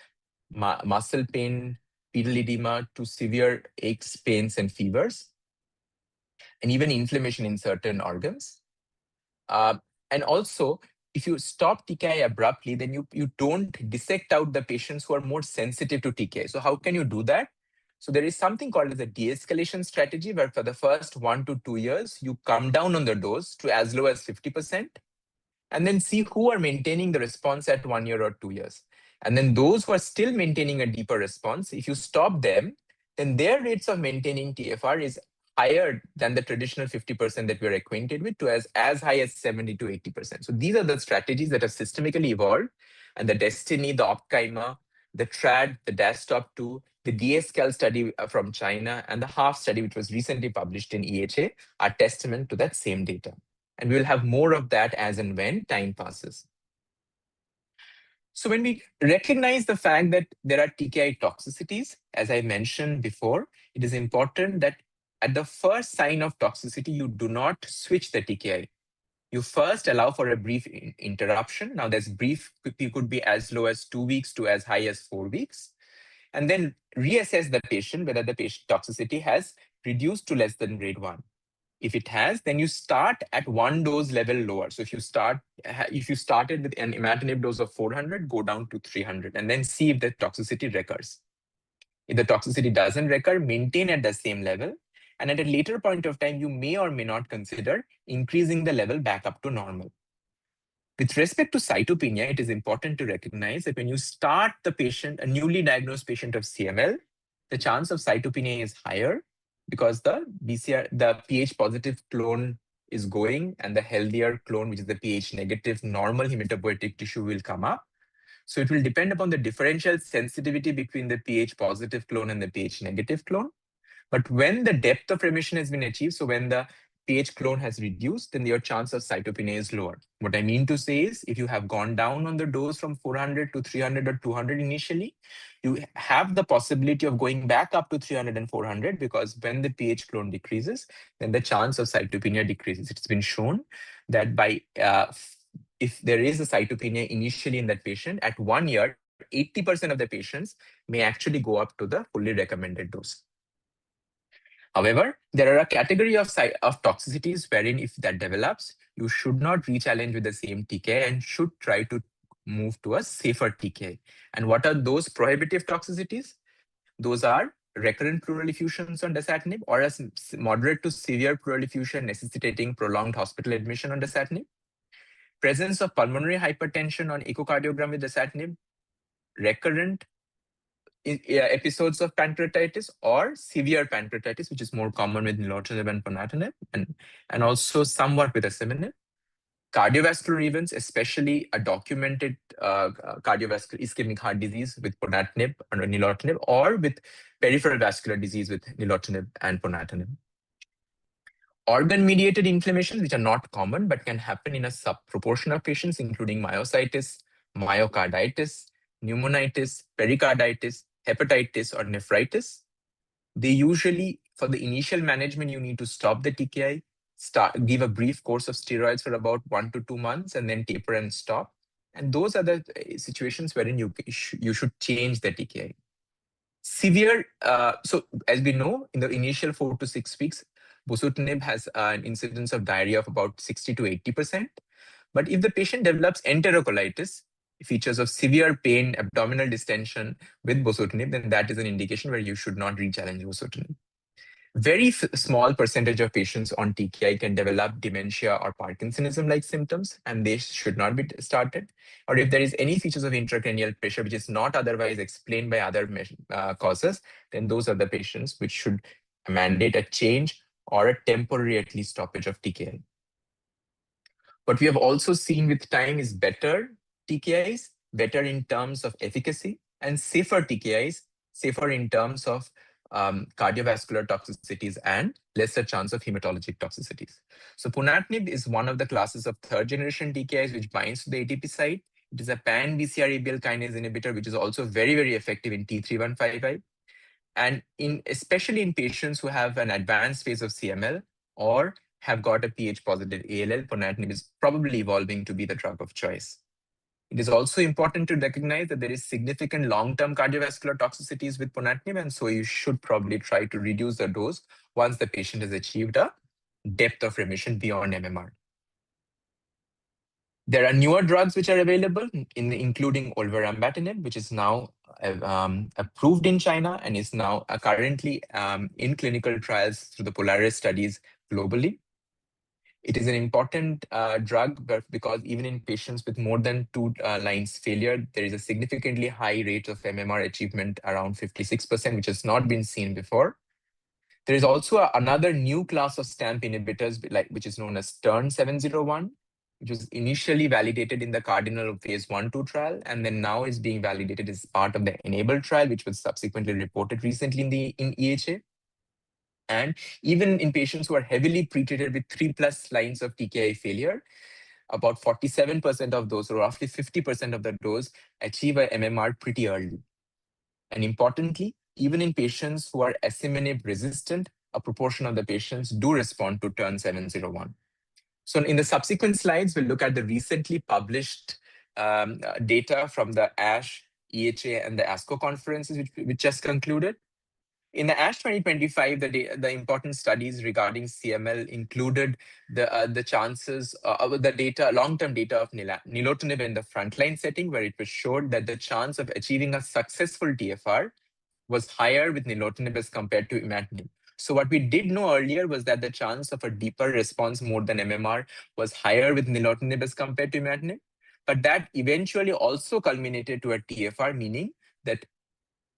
muscle pain, pedal edema, to severe aches, pains, and fevers, and even inflammation in certain organs. And also, if you stop TKI abruptly, then you don't dissect out the patients who are more sensitive to TKI. So how can you do that? So there is something called as a de-escalation strategy, where for the first 1 to 2 years, you come down on the dose to as low as 50%, and then see who are maintaining the response at 1 year or 2 years. And then those who are still maintaining a deeper response, if you stop them, then their rates of maintaining TFR is higher than the traditional 50% that we're acquainted with, to as high as 70 to 80%. So these are the strategies that have systemically evolved, and the Destiny, the Opkima, the TRAD, the DASTOP2, the DSCAL study from China, and the HALF study, which was recently published in EHA, are testament to that same data. And we'll have more of that as and when time passes. So when we recognize the fact that there are TKI toxicities, as I mentioned before, it is important that at the first sign of toxicity, you do not switch the TKI. You first allow for a brief interruption. Now, this brief could be as low as 2 weeks to as high as 4 weeks. And then reassess the patient whether the patient toxicity has reduced to less than grade 1. If it has, then you start at 1 dose level lower. So if you started with an imatinib dose of 400, go down to 300, and then see if the toxicity recurs. If the toxicity doesn't recur, maintain at the same level. And at a later point of time, you may or may not consider increasing the level back up to normal. With respect to cytopenia, it is important to recognize that when you start the patient, a newly diagnosed patient of CML, the chance of cytopenia is higher, because the pH positive clone is going, and the healthier clone, which is the pH negative normal hematopoietic tissue, will come up. So it will depend upon the differential sensitivity between the pH positive clone and the pH negative clone. But when the depth of remission has been achieved, so when the pH clone has reduced, then your chance of cytopenia is lower. What I mean to say is, if you have gone down on the dose from 400 to 300 or 200 initially, you have the possibility of going back up to 300 and 400, because when the pH clone decreases, then the chance of cytopenia decreases. It's been shown that if there is a cytopenia initially in that patient, at 1 year, 80% of the patients may actually go up to the fully recommended dose. However, there are a category of toxicities wherein if that develops, you should not re-challenge with the same TKI and should try to move to a safer TKI. And what are those prohibitive toxicities? Those are recurrent pleural effusions on dasatinib or a moderate to severe pleural effusion necessitating prolonged hospital admission on dasatinib, presence of pulmonary hypertension on echocardiogram with dasatinib, recurrent episodes of pancreatitis or severe pancreatitis, which is more common with nilotinib and ponatinib, and also somewhat with asciminib. Cardiovascular events, especially a documented cardiovascular ischemic heart disease with ponatinib and nilotinib, or with peripheral vascular disease with nilotinib and ponatinib. Organ-mediated inflammations, which are not common but can happen in a subproportion of patients, including myositis, myocarditis, pneumonitis, pericarditis, hepatitis, or nephritis. They usually, for the initial management, you need to stop the TKI, give a brief course of steroids for about 1 to 2 months, and then taper and stop. And those are the situations wherein you should change the TKI. Severe, so as we know, in the initial 4 to 6 weeks, bosutinib has an incidence of diarrhea of about 60 to 80%. But if the patient develops enterocolitis, features of severe pain, abdominal distension with bosutinib, then that is an indication where you should not re-challenge bosutinib. Very small percentage of patients on TKI can develop dementia or Parkinsonism-like symptoms, and they should not be started. Or if there is any features of intracranial pressure, which is not otherwise explained by other causes, then those are the patients which should mandate a change or a temporary, at least, stoppage of TKI. What we have also seen with time is better TKIs, better in terms of efficacy, and safer TKIs, safer in terms of cardiovascular toxicities and lesser chance of hematologic toxicities. So ponatinib is one of the classes of third-generation TKIs which binds to the ATP site. It is a pan-BCR-ABL kinase inhibitor, which is also very, very effective in T315I. And especially in patients who have an advanced phase of CML or have got a pH-positive ALL, ponatinib is probably evolving to be the drug of choice. It is also important to recognize that there is significant long-term cardiovascular toxicities with ponatinib, and so you should probably try to reduce the dose once the patient has achieved a depth of remission beyond MMR. There are newer drugs which are available, including olverembatinib, which is now approved in China and is now currently in clinical trials through the Polaris studies globally. It is an important drug because even in patients with more than 2 lines failure, there is a significantly high rate of MMR achievement, around 56%, which has not been seen before. There is also another new class of STAMP inhibitors, which is known as TERN-701, which was initially validated in the Cardinal phase 1-2 trial, and then now is being validated as part of the ENABLE trial, which was subsequently reported recently in EHA. And even in patients who are heavily pretreated with 3+ lines of TKI failure, about 47% of those, or roughly 50% of the dose, achieve a MMR pretty early. And importantly, even in patients who are asciminib resistant, a proportion of the patients do respond to TERN-701. So in the subsequent slides, we'll look at the recently published data from the ASH, EHA, and the ASCO conferences, which just concluded. In the ASH 2025, the important studies regarding CML included the chances, the data, long-term data of nilotinib in the frontline setting, where it was showed that the chance of achieving a successful TFR was higher with nilotinib as compared to imatinib. So what we did know earlier was that the chance of a deeper response more than MMR was higher with nilotinib as compared to imatinib. But that eventually also culminated to a TFR, meaning that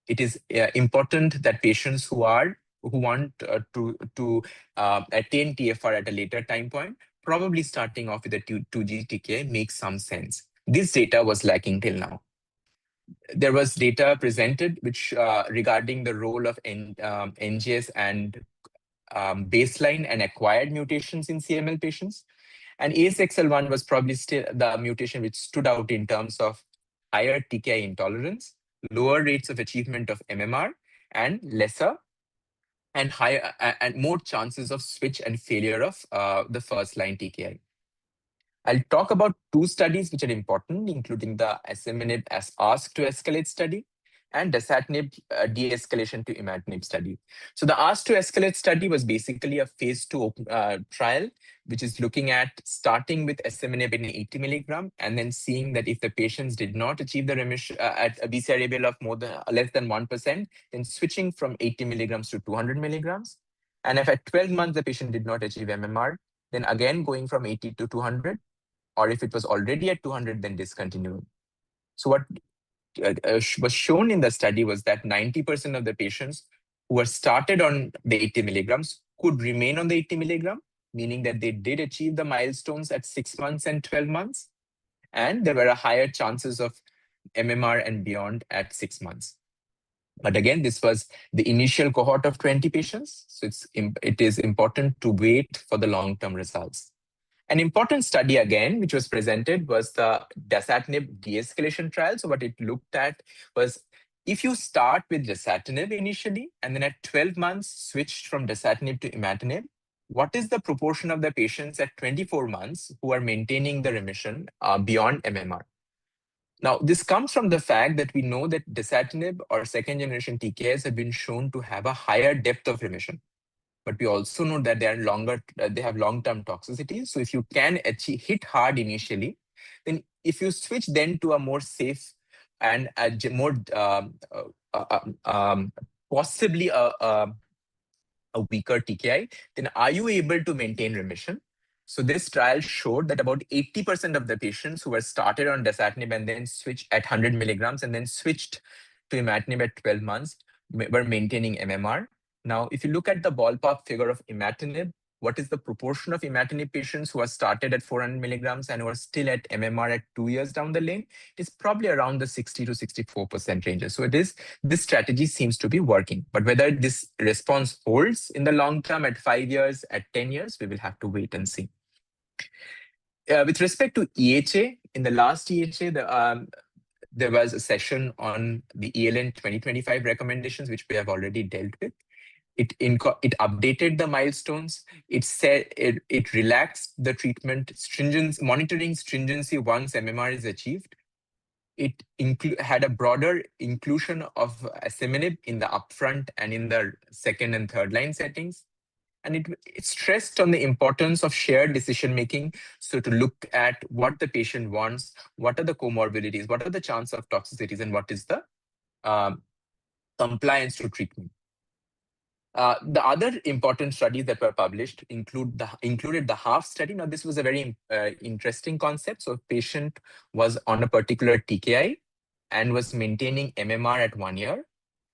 it is important that patients who want to attain TFR at a later time point, probably starting off with a 2G TKI makes some sense. This data was lacking till now. There was data presented which regarding the role of NGS and baseline and acquired mutations in CML patients. And ASXL1 was probably still the mutation which stood out in terms of higher TKI intolerance, lower rates of achievement of MMR, and lesser and higher and more chances of switch and failure of the first-line TKI. I'll talk about 2 studies which are important, including the asciminib as asked to escalate study, and dasatinib de-escalation to imatinib study. So the Ask to Escalate study was basically a phase 2 trial, which is looking at starting with asciminib in 80 milligram and then seeing that if the patients did not achieve the remission at a BCR-ABL of less than 1%, then switching from 80 milligrams to 200 milligrams. And if at 12 months the patient did not achieve MMR, then again going from 80 to 200, or if it was already at 200, then discontinuing. So what was shown in the study was that 90% of the patients who were started on the 80 milligrams could remain on the 80 milligram, meaning that they did achieve the milestones at 6 months and 12 months. And there were a higher chances of MMR and beyond at 6 months. But again, this was the initial cohort of 20 patients. So it is important to wait for the long-term results. An important study again, which was presented, was the dasatinib de-escalation trial. So what it looked at was if you start with dasatinib initially, and then at 12 months switched from dasatinib to imatinib, what is the proportion of the patients at 24 months who are maintaining the remission beyond MMR? Now, this comes from the fact that we know that dasatinib or second generation TKIs have been shown to have a higher depth of remission. But we also know that they are they have long-term toxicities. So if you can hit hard initially, then if you switch then to a more safe and more possibly a weaker TKI, then are you able to maintain remission? So this trial showed that about 80% of the patients who were started on dasatinib and then switched at 100 milligrams and then switched to imatinib at 12 months were maintaining MMR. Now, if you look at the ballpark figure of imatinib, what is the proportion of imatinib patients who are started at 400 milligrams and who are still at MMR at 2 years down the lane? It's probably around the 60 to 64% ranges. So this strategy seems to be working. But whether this response holds in the long term at 5 years, at 10 years, we will have to wait and see. With respect to EHA, in the last EHA, there was a session on the ELN 2025 recommendations, which we have already dealt with. It updated the milestones. It said it relaxed the treatment monitoring stringency once MMR is achieved. It had a broader inclusion of asciminib in the upfront and in the second and third line settings. And it stressed on the importance of shared decision-making. So to look at what the patient wants, what are the comorbidities, what are the chances of toxicities, and what is the compliance to treatment. The other important studies that were published included the HALF study. Now, this was a very interesting concept. So a patient was on a particular TKI and was maintaining MMR at 1 year.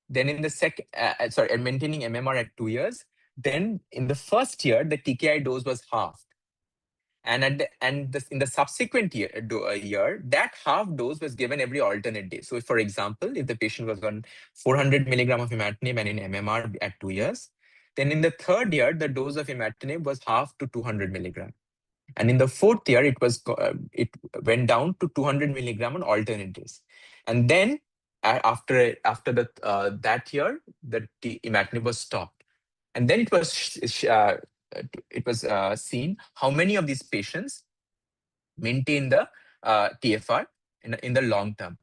Then in the maintaining MMR at 2 years. Then in the first year, the TKI dose was halved. And in the subsequent year, that half dose was given every alternate day. So for example, if the patient was on 400 milligram of imatinib and in MMR at 2 years, then in the third year, the dose of imatinib was halved to 200 milligram. And in the fourth year, it went down to 200 milligram on alternate days. And then after that year, the imatinib was stopped. And then it was seen how many of these patients maintain the TFR in the long term.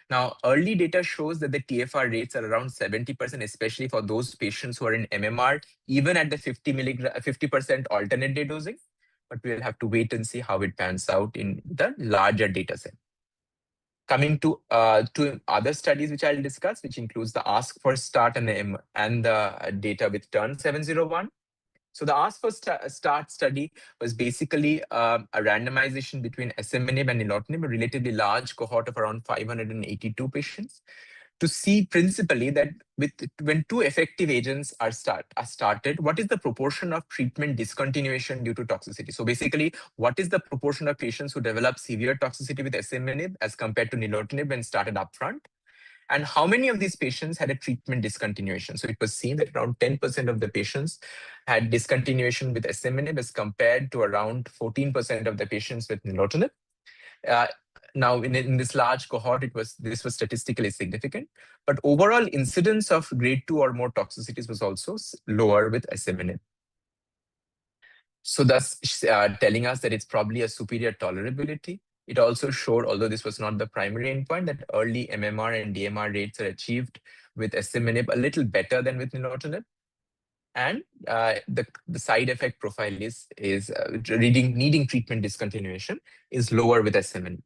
Now, early data shows that the TFR rates are around 70%, especially for those patients who are in MMR, even at the 50% alternate day dosing. But we'll have to wait and see how it pans out in the larger data set. Coming to other studies which I'll discuss, which includes the Ask for Start and the data with Turn 701. So the Ask for Start study was basically a randomization between asciminib and nilotinib, a relatively large cohort of around 582 patients, to see principally that when two effective agents are started, what is the proportion of treatment discontinuation due to toxicity? So basically, what is the proportion of patients who develop severe toxicity with asciminib as compared to nilotinib when started upfront? And how many of these patients had a treatment discontinuation? So it was seen that around 10% of the patients had discontinuation with asciminib as compared to around 14% of the patients with nilotinib. Now, in this large cohort, this was statistically significant, but overall incidence of grade 2 or more toxicities was also lower with asciminib. So thus telling us that it's probably a superior tolerability. It also showed, although this was not the primary endpoint, that early MMR and DMR rates are achieved with asciminib a little better than with nilotinib. And the side effect profile is needing treatment discontinuation is lower with asciminib.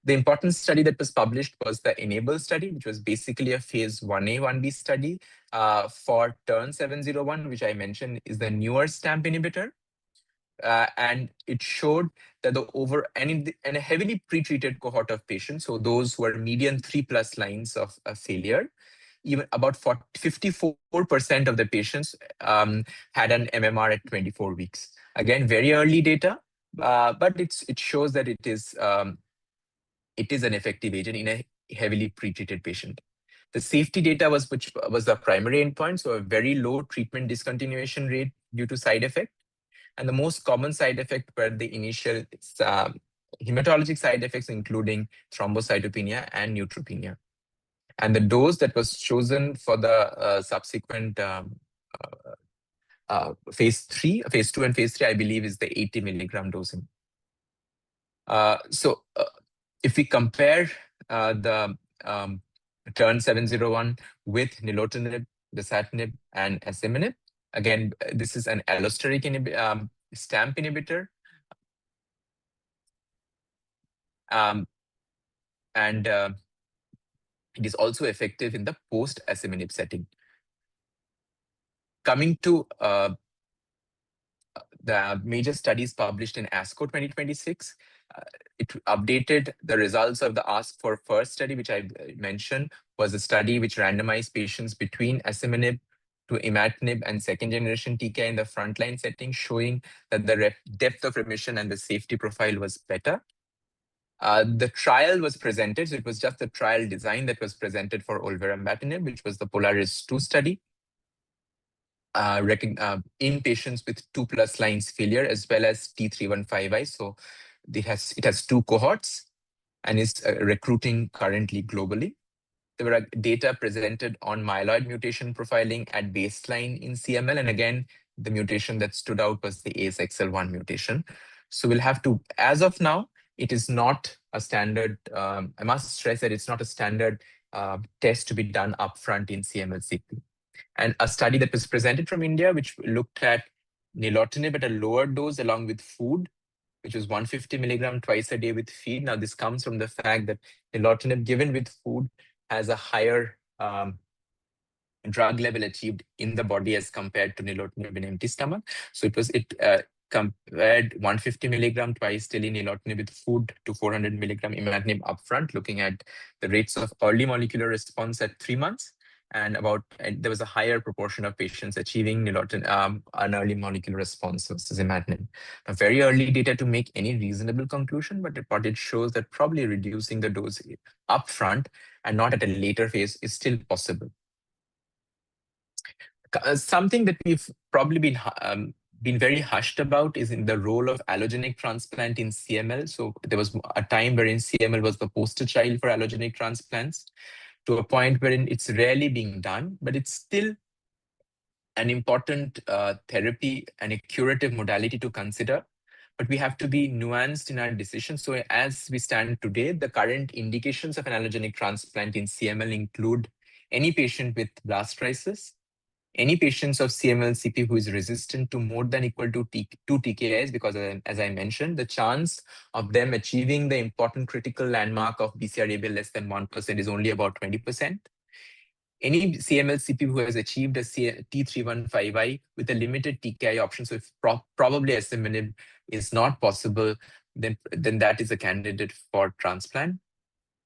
The important study that was published was the ENABLE study, which was basically a phase 1A, 1B study for TERN-701, which I mentioned is the newer STAMP inhibitor. And it showed that in a heavily pretreated cohort of patients, so those who are median 3+ lines of failure, even about 54% of the patients had an MMR at 24 weeks. Again, very early data, but it shows that it is an effective agent in a heavily pretreated patient. The safety data which was the primary endpoint, so a very low treatment discontinuation rate due to side effect. And the most common side effect were the initial hematologic side effects, including thrombocytopenia and neutropenia. And the dose that was chosen for the subsequent phase 2 and phase 3, I believe, is the 80 milligram dosing. So if we compare the TERN-701 with nilotinib, dasatinib, and asciminib, again, this is an allosteric STAMP inhibitor. And it is also effective in the post-asciminib setting. Coming to the major studies published in ASCO 2026, it updated the results of the ASK4FIRST study, which I mentioned was a study which randomized patients between asciminib to imatinib and second-generation TKI in the frontline setting, showing that the depth of remission and the safety profile was better. The trial was presented, so it was just the trial design that was presented for olverembatinib, which was the Polaris-2 study, in patients with 2+ lines failure, as well as T315I. So it has 2 cohorts and is recruiting currently globally. There were data presented on myeloid mutation profiling at baseline in CML. And again, the mutation that stood out was the ASXL1 mutation. So we'll have to, as of now, it is not a standard, I must stress that it's not a standard test to be done upfront in CML-CP. And a study that was presented from India, which looked at nilotinib at a lower dose along with food, which was 150 milligram twice a day with feed. Now, this comes from the fact that nilotinib given with food has a higher drug level achieved in the body as compared to nilotinib in empty stomach. So it compared 150 milligram twice daily nilotinib with food to 400 milligram imatinib upfront, looking at the rates of early molecular response at 3 months. And there was a higher proportion of patients achieving nilotinib, an early molecular response versus imatinib. Now, very early data to make any reasonable conclusion, but it shows that probably reducing the dose upfront and not at a later phase is still possible. Something that we've probably been very hushed about is in the role of allogenic transplant in CML. So there was a time wherein CML was the poster child for allogenic transplants, to a point wherein it's rarely being done, but it's still an important therapy and a curative modality to consider. But we have to be nuanced in our decision. So as we stand today, the current indications of an allogenic transplant in CML include any patient with blastocysts, any patients of CML-CP who is resistant to more than equal to 2 TKIs, because as I mentioned, the chance of them achieving the important critical landmark of BCR-ABL less than 1% is only about 20%. Any CML-CP who has achieved a T315I with a limited TKI option, so if probably asciminib is not possible, then that is a candidate for transplant.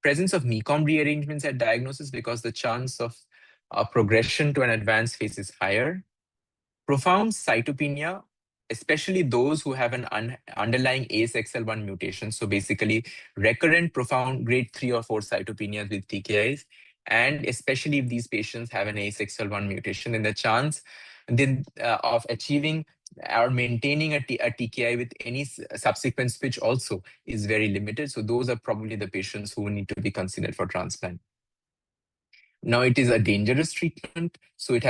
Presence of MECOM rearrangements at diagnosis, because the chance of progression to an advanced phase is higher. Profound cytopenia, especially those who have an underlying ASXL1 mutation. So basically recurrent profound grade 3 or 4 cytopenias with TKIs. And especially if these patients have an ASXL1 mutation, then the chance of achieving or maintaining a TKI with any subsequent switch also is very limited. So those are probably the patients who need to be considered for transplant. Now, it is a dangerous treatment, so you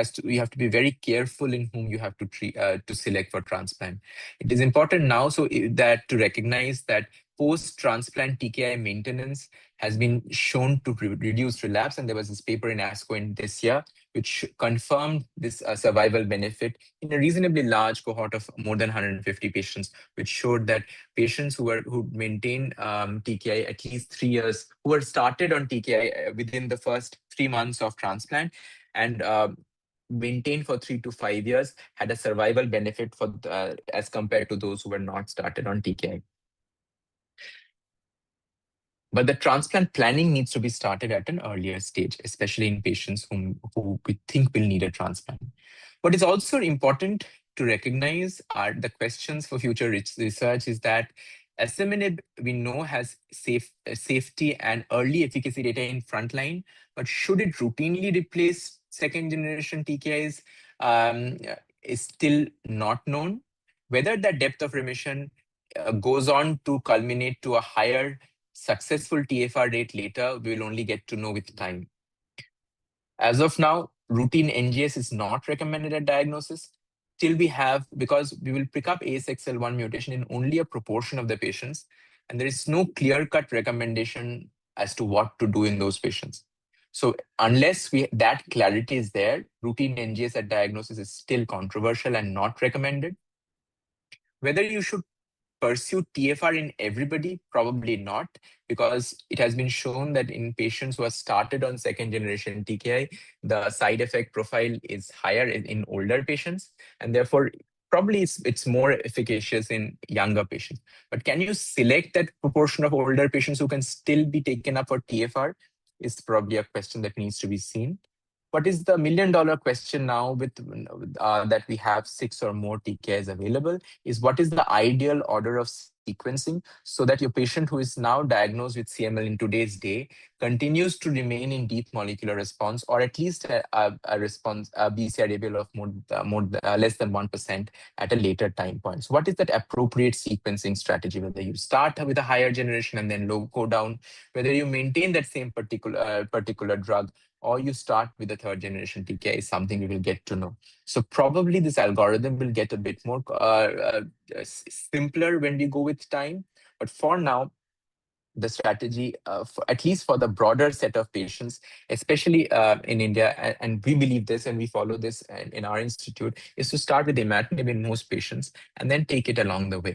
have to be very careful in whom you have to treat to select for transplant. It is important now to recognize that post-transplant TKI maintenance has been shown to reduce relapse. And there was this paper in ASCO in this year, which confirmed this survival benefit in a reasonably large cohort of more than 150 patients, which showed that patients who maintained TKI at least 3 years, who were started on TKI within the first 3 months of transplant and maintained for 3 to 5 years, had a survival benefit for as compared to those who were not started on TKI. But the transplant planning needs to be started at an earlier stage, especially in patients who we think will need a transplant. What is also important to recognize are the questions for future research is that asciminib, we know, has safety and early efficacy data in frontline, but should it routinely replace second generation TKIs is still not known. Whether that depth of remission goes on to culminate to a higher successful TFR rate later, we will only get to know with time. As of now, routine NGS is not recommended at diagnosis. Till we have, because we will pick up ASXL1 mutation in only a proportion of the patients, and there is no clear-cut recommendation as to what to do in those patients. So unless that clarity is there, routine NGS at diagnosis is still controversial and not recommended. Whether you should pursue TFR in everybody? Probably not, because it has been shown that in patients who are started on second generation TKI, the side effect profile is higher in older patients, and therefore probably it's more efficacious in younger patients. But can you select that proportion of older patients who can still be taken up for TFR is probably a question that needs to be seen. What is the $1 million question now with that we have 6 or more TKIs available is what is the ideal order of sequencing so that your patient who is now diagnosed with CML in today's day continues to remain in deep molecular response, or at least a response, a BCR-ABL of less than 1% at a later time point. So what is that appropriate sequencing strategy? Whether you start with a higher generation and then go down, whether you maintain that same particular drug, or you start with the third generation TKI is something we will get to know. So probably this algorithm will get a bit more simpler when we go with time. But for now, the strategy, at least for the broader set of patients, especially in India, and we believe this and we follow this in our institute, is to start with imatinib in most patients and then take it along the way.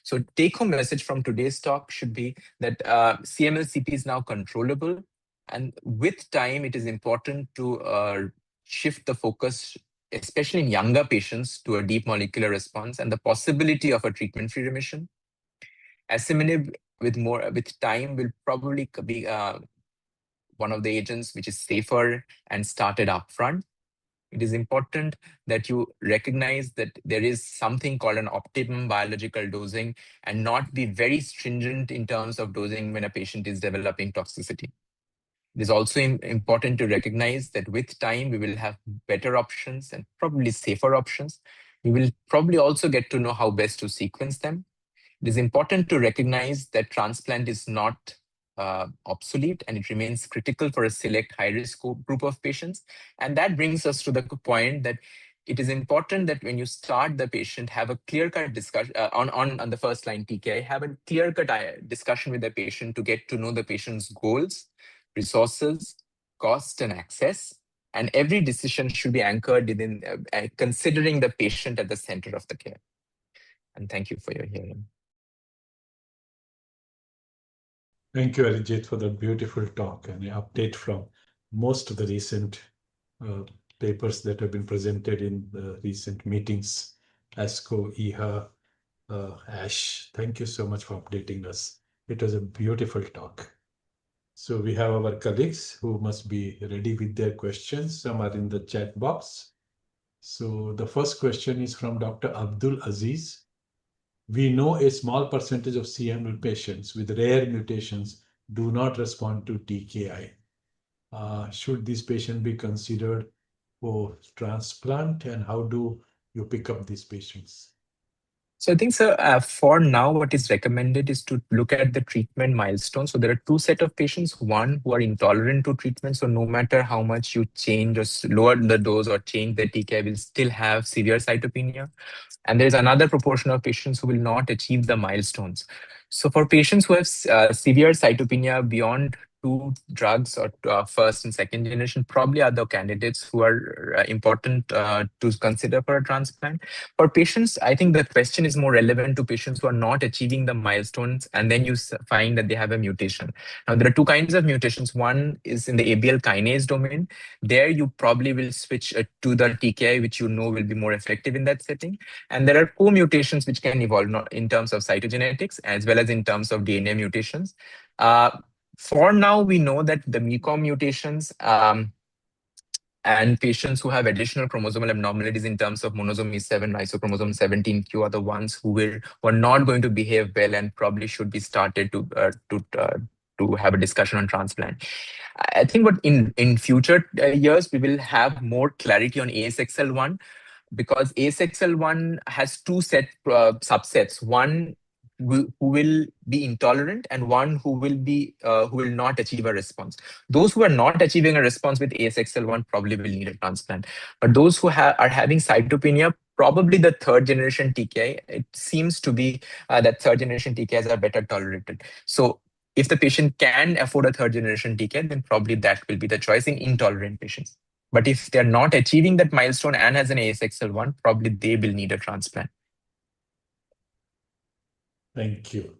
So take-home message from today's talk should be that CML-CP is now controllable. And with time, it is important to shift the focus, especially in younger patients, to a deep molecular response and the possibility of a treatment-free remission. Asciminib with time will probably be one of the agents which is safer and started upfront. It is important that you recognize that there is something called an optimum biological dosing and not be very stringent in terms of dosing when a patient is developing toxicity. It is also important to recognize that with time, we will have better options and probably safer options. We will probably also get to know how best to sequence them. It is important to recognize that transplant is not obsolete and it remains critical for a select high-risk group of patients. And that brings us to the point that it is important that when you start the patient, have a clear-cut discussion on the first-line TKI, have a clear-cut discussion with the patient to get to know the patient's goals, resources, cost, and access. And every decision should be anchored within considering the patient at the center of the care. And thank you for your hearing. Thank you, Arijit, for that beautiful talk and an update from most of the recent papers that have been presented in the recent meetings, ASCO, EHA, ASH. Thank you so much for updating us. It was a beautiful talk. So we have our colleagues who must be ready with their questions. Some are in the chat box. So the first question is from Dr. Abdul Aziz. We know a small percentage of CML patients with rare mutations do not respond to TKI. Should this patient be considered for transplant, and how do you pick up these patients? So I think, sir, for now, what is recommended is to look at the treatment milestones. So there are two sets of patients, one who are intolerant to treatment. So no matter how much you change or lower the dose or change the TKI, will still have severe cytopenia. And there's another proportion of patients who will not achieve the milestones. So for patients who have severe cytopenia beyond two drugs or first and second generation, probably are the candidates who are important to consider for a transplant. For patients, I think the question is more relevant to patients who are not achieving the milestones, and then you find that they have a mutation. Now, there are two kinds of mutations. One is in the ABL kinase domain. There, you probably will switch to the TKI, which you know will be more effective in that setting. And there are co-mutations which can evolve not in terms of cytogenetics as well as in terms of DNA mutations. For now, we know that the MECOM mutations and patients who have additional chromosomal abnormalities in terms of monosomy 7, isochromosome 17q are the ones who are not going to behave well and probably should be started to have a discussion on transplant. I think what in future years we will have more clarity on ASXL1, because ASXL1 has two subsets. One who will be intolerant and one who will not achieve a response. Those who are not achieving a response with ASXL1 probably will need a transplant. But those who are having cytopenia, probably the third generation TKI, it seems to be that third generation TKIs are better tolerated. So if the patient can afford a third generation TKI, then probably that will be the choice in intolerant patients. But if they're not achieving that milestone and has an ASXL1, probably they will need a transplant. Thank you.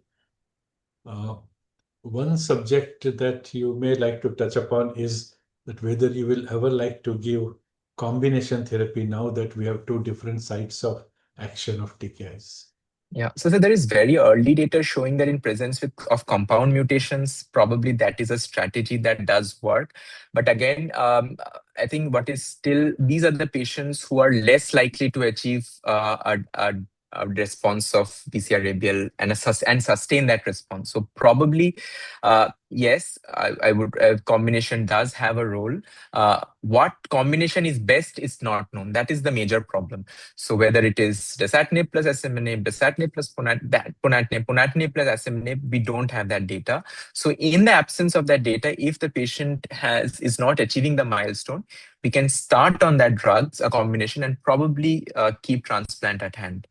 One subject that you may like to touch upon is that whether you will ever like to give combination therapy now that we have two different sites of action of TKIs. Yeah, so there is very early data showing that in presence of compound mutations, probably that is a strategy that does work. But again, I think what is still, these are the patients who are less likely to achieve a response of BCR-ABL and sustain that response. So probably, yes, I would, combination does have a role. What combination is best is not known. That is the major problem. So whether it is dasatinib plus asciminib, dasatinib plus ponatinib, ponatinib plus asciminib, we don't have that data. So in the absence of that data, if the patient is not achieving the milestone, we can start on that drugs, a combination, and probably keep transplant at hand.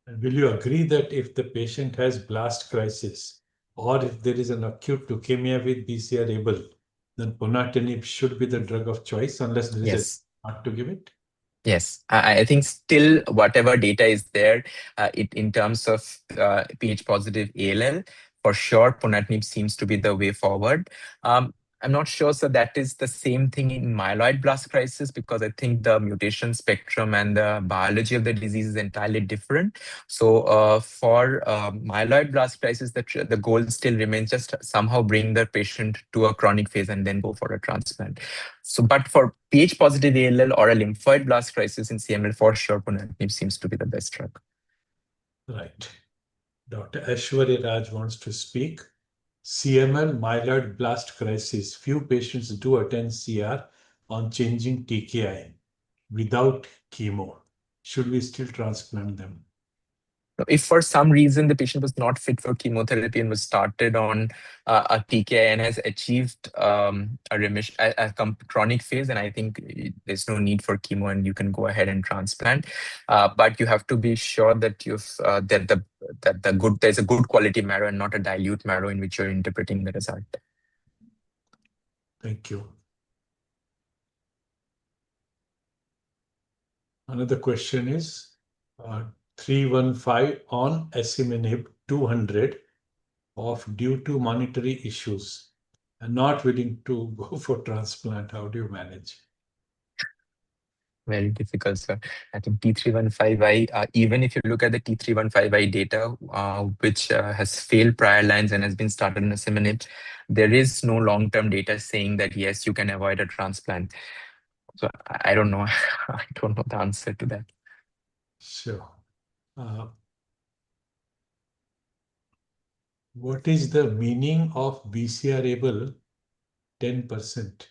And will you agree that if the patient has blast crisis or if there is an acute leukemia with BCR-ABL, then ponatinib should be the drug of choice unless there is a not to give it? Yes, I think still whatever data is there, in terms of Ph positive ALL, for sure ponatinib seems to be the way forward. I'm not sure, so that is the same thing in myeloid blast crisis, because I think the mutation spectrum and the biology of the disease is entirely different. So for myeloid blast crisis, the goal still remains just somehow bring the patient to a chronic phase and then go for a transplant. So, but for Ph positive ALL or a lymphoid blast crisis in CML, for sure, ponatinib seems to be the best drug. Right. Dr. Aishwarya Raj wants to speak. CML myeloid blast crisis. Few patients do attain CR on changing TKI without chemo. Should we still transplant them? If for some reason the patient was not fit for chemotherapy and was started on a TKI and has achieved a remission, a chronic phase, and I think there's no need for chemo and you can go ahead and transplant. But you have to be sure that there's a good quality marrow and not a dilute marrow in which you're interpreting the result. Thank you. Another question is 315 on asciminib 200 due to monetary issues and not willing to go for transplant. How do you manage? Very difficult, sir. I think T315I, even if you look at the T315I data, which has failed prior lines and has been started in asciminib, there is no long-term data saying that, yes, you can avoid a transplant. So I don't know. I don't know the answer to that. Sure. What is the meaning of BCR-ABL 10%?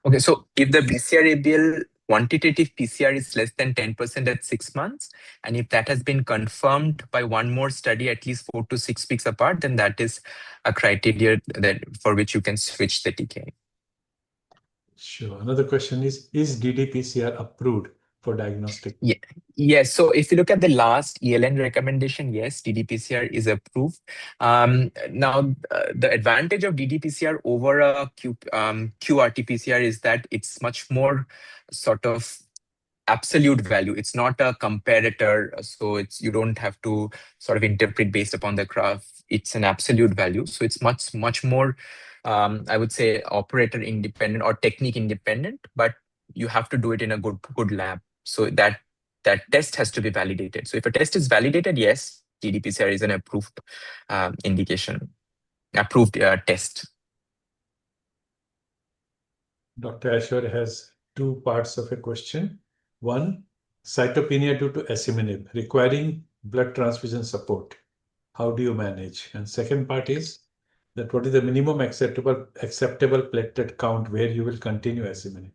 Okay, so if the BCR-ABL quantitative PCR is less than 10% at 6 months, and if that has been confirmed by one more study at least 4 to 6 weeks apart, then that is a criteria for which you can switch the TKI. Sure. Another question is DDPCR approved for diagnostic? Yeah. Yes. So if you look at the last ELN recommendation, yes, ddPCR is approved. Now, the advantage of ddPCR over a qRT-PCR is that it's much more sort of absolute value. It's not a comparator, so you don't have to sort of interpret based upon the graph. It's an absolute value, so it's much more, I would say, operator independent or technique independent. But you have to do it in a good lab, so that test has to be validated. So if a test is validated, yes, ddPCR is an approved indication, approved test. Dr. Ashwar has two parts of a question. One, cytopenia due to asciminib requiring blood transfusion support. How do you manage? And second part is that what is the minimum acceptable platelet count where you will continue asciminib?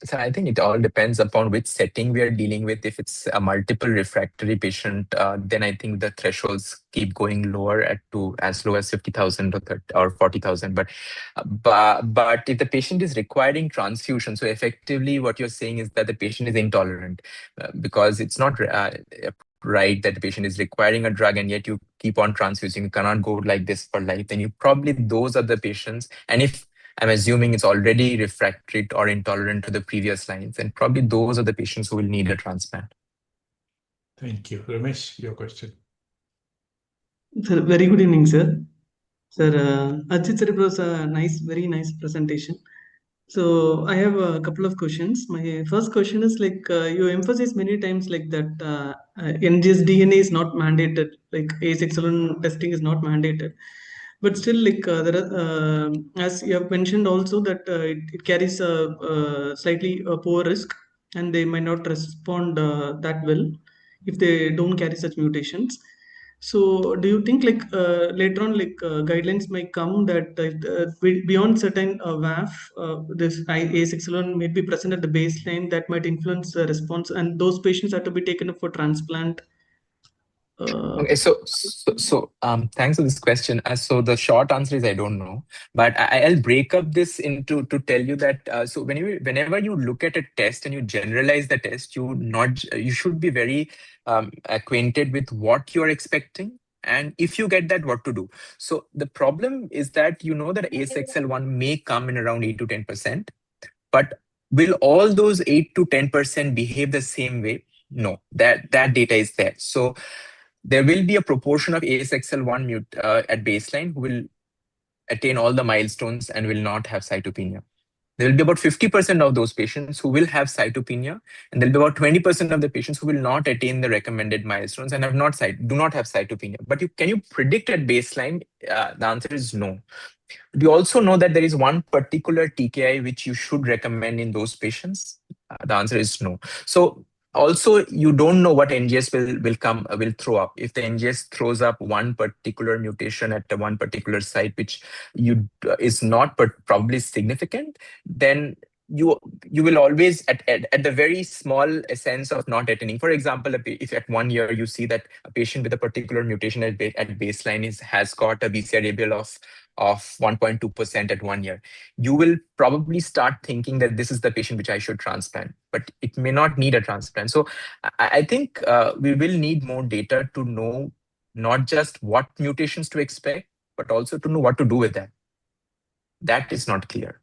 So I think it all depends upon which setting we are dealing with. If it's a multiple refractory patient, then I think the thresholds keep going lower to as low as 50,000 or 40,000. But if the patient is requiring transfusion, so effectively what you're saying is that the patient is intolerant, because it's not right that the patient is requiring a drug and yet you keep on transfusing. You cannot go like this for life. Then you probably, those are the patients. And if I'm assuming it's already refractory or intolerant to the previous lines, and probably those are the patients who will need a transplant. Thank you. Ramesh, your question. Sir, very good evening, sir. Sir, Ajit sir, it was a very nice presentation. So I have a couple of questions. My first question is like you emphasize many times like that NGS DNA is not mandated, like ASXL1 testing is not mandated. But still, like there are, as you have mentioned also that it carries a slightly poor risk, and they might not respond that well if they don't carry such mutations. So, do you think like later on, like guidelines might come that beyond certain VAF, this A611 may be present at the baseline that might influence the response, and those patients are to be taken up for transplant? Okay, so thanks for this question. So the short answer is I don't know, but I'll break up this into to tell you that. So whenever you look at a test and you generalize the test, you should be very acquainted with what you're expecting, and if you get that, what to do. So the problem is that you know that ASXL1 may come in around 8 to 10%, but will all those 8 to 10% behave the same way? No, that data is there. So there will be a proportion of ASXL1 at baseline who will attain all the milestones and will not have cytopenia. There will be about 50% of those patients who will have cytopenia, and there will be about 20% of the patients who will not attain the recommended milestones and do not have cytopenia. But can you predict at baseline? The answer is no. We also know that there is one particular TKI which you should recommend in those patients. The answer is no. So also, you don't know what NGS will throw up. If the NGS throws up one particular mutation at one particular site, which is not probably significant, then you will always at the very small sense of not attaining. For example, if at 1 year you see that a patient with a particular mutation at baseline has got a BCR-ABL of 1.2% at 1 year, you will probably start thinking that this is the patient which I should transplant, but it may not need a transplant. So I think we will need more data to know not just what mutations to expect, but also to know what to do with that. That is not clear.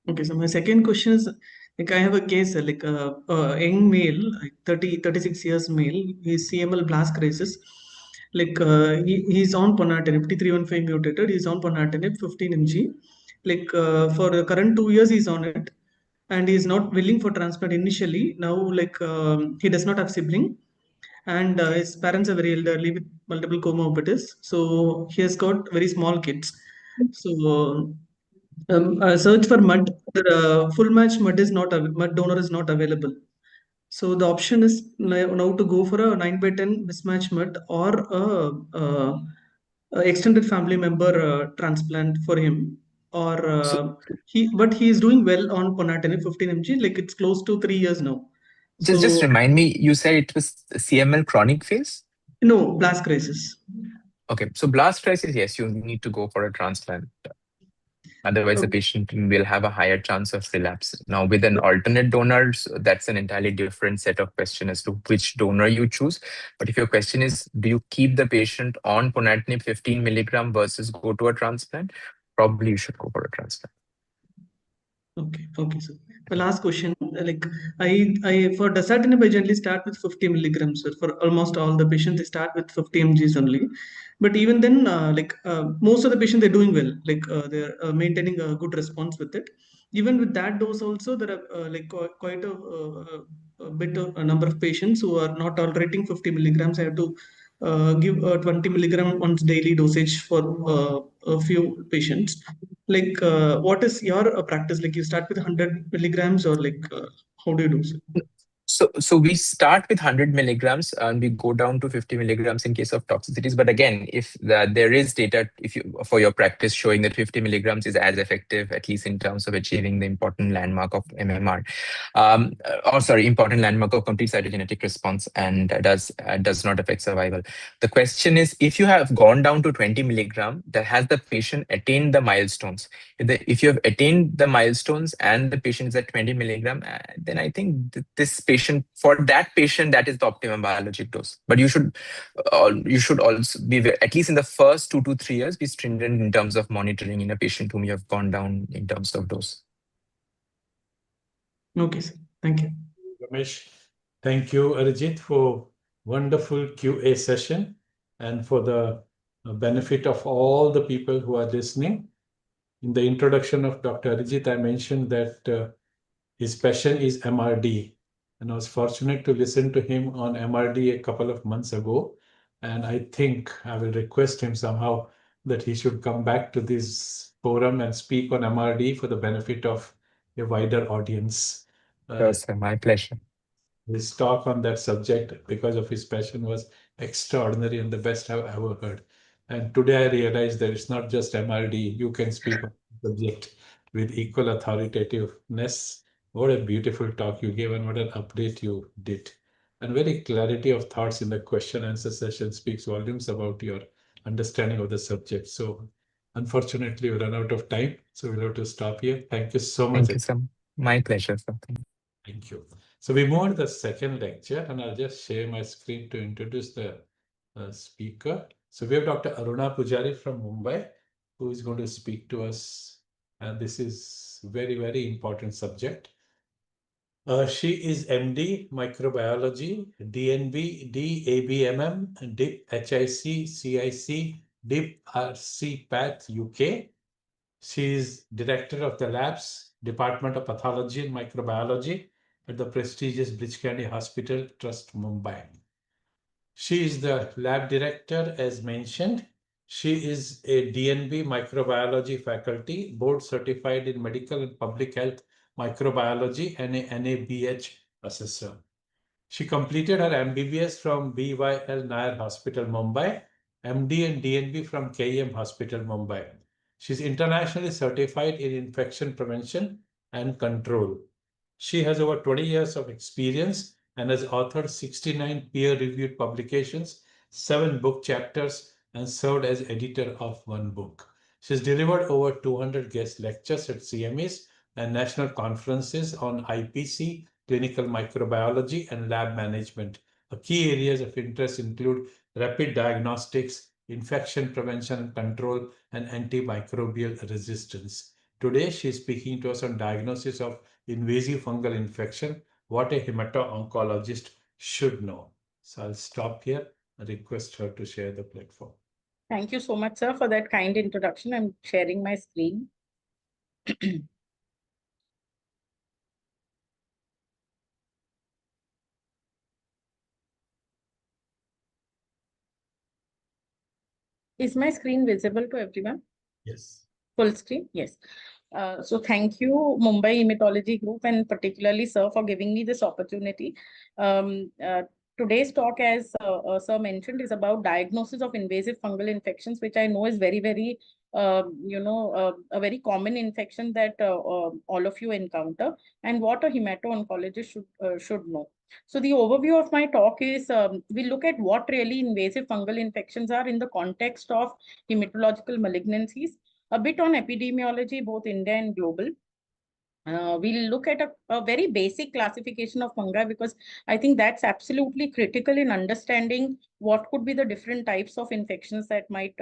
Okay, so my second question is like I have a case like a young male, like 36 years male, he's CML blast crisis. Like he's on ponatinib, 5315 mutated, he's on ponatinib 15 mg. Like for the current 2 years, he's on it, and he's not willing for transplant initially. Now, like he does not have sibling, and his parents are very elderly with multiple comorbidities. So he has got very small kids. So search for mud. The full match mud is not mud donor is not available. So the option is now to go for a 9/10 mismatch mud or a extended family member transplant for him. Or So but he is doing well on ponatinib 15 mg. Like it's close to 3 years now. just So remind me, you said it was CML chronic phase? no, blast crisis. Okay, so blast crisis, yes, you need to go for a transplant. Otherwise, the Okay. patient will have a higher chance of relapse. Now, with an alternate donor, that's an entirely different set of questions as to which donor you choose. But if your question is, do you keep the patient on ponatinib 15 milligram versus go to a transplant? Probably you should go for a transplant. Okay, sir. My last question, I for dasatinib, I generally start with 50 milligrams, sir. For almost all the patients, they start with 50 mgs only. But even then, most of the patients they're doing well, they're maintaining a good response with it. Even with that dose, also there are quite a bit of a number of patients who are not tolerating 50 milligrams. I have to give 20 milligram once daily dosage for a few patients. What is your practice? Like, you start with 100 milligrams, or how do you do so? So we start with 100 milligrams and we go down to 50 milligrams in case of toxicities. But again, if there is data for your practice showing that 50 milligrams is as effective, at least in terms of achieving the important landmark of MMR, important landmark of complete cytogenetic response, and does not affect survival. The question is, if you have gone down to 20 milligram, that has the patient attained the milestones? If you have attained the milestones and the patient is at 20 milligram, then I think for that patient, that is the optimum biologic dose. But you should also be, at least in the first 2 to 3 years, be stringent in terms of monitoring in a patient whom you have gone down in terms of dose. Okay, sir. Thank you. Ramesh, thank you, Arijit, for wonderful QA session and for the benefit of all the people who are listening. In the introduction of Dr. Arijit, I mentioned that his passion is MRD. And I was fortunate to listen to him on MRD a couple of months ago. And I think I will request him somehow that he should come back to this forum and speak on MRD for the benefit of a wider audience. Sir, my pleasure. His talk on that subject, because of his passion, was extraordinary and the best I've ever heard. And today I realized that it's not just MRD. You can speak on the subject with equal authoritativeness. What a beautiful talk you gave and what an update you did. And very clarity of thoughts in the question answer session speaks volumes about your understanding of the subject. So unfortunately, we run out of time. So we'll have to stop here. Thank you so much. Thank you, sir. My pleasure, sir. Thank you. So we move on to the second lecture, and I'll just share my screen to introduce the speaker. So we have Dr. Aruna Pujari from Mumbai, who is going to speak to us. And this is very, very important subject. She is MD Microbiology, DNB, DABMM, DIP, HIC, CIC, DIP, RC, PATH, UK. She is director of the labs, Department of Pathology and Microbiology at the prestigious Bridge Candy Hospital Trust, Mumbai. She is the lab director, as mentioned. She is a DNB microbiology faculty, board certified in medical and public health microbiology, and a NABH assessor. She completed her MBBS from BYL Nair Hospital, Mumbai, MD and DNB from KEM Hospital, Mumbai. She's internationally certified in infection prevention and control. She has over 20 years of experience and has authored 69 peer-reviewed publications, 7 book chapters, and served as editor of 1 book. She's delivered over 200 guest lectures at CMEs and national conferences on IPC, clinical microbiology, and lab management. Her key areas of interest include rapid diagnostics, infection prevention and control, and antimicrobial resistance. Today, she is speaking to us on diagnosis of invasive fungal infection, what a hemato-oncologist should know. So I'll stop here and request her to share the platform. Thank you so much, sir, for that kind introduction. I'm sharing my screen. Is my screen visible to everyone? Yes. Full screen? Yes. So thank you, Mumbai Hematology Group, and particularly, sir, for giving me this opportunity. Today's talk, as sir mentioned, is about diagnosis of invasive fungal infections, which I know is very, very, a very common infection that all of you encounter, and what a hemato-oncologist should know. So the overview of my talk is, we look at what really invasive fungal infections are in the context of hematological malignancies. a bit on epidemiology, both India and global. We'll look at a very basic classification of fungi, because I think that's absolutely critical in understanding what could be the different types of infections that might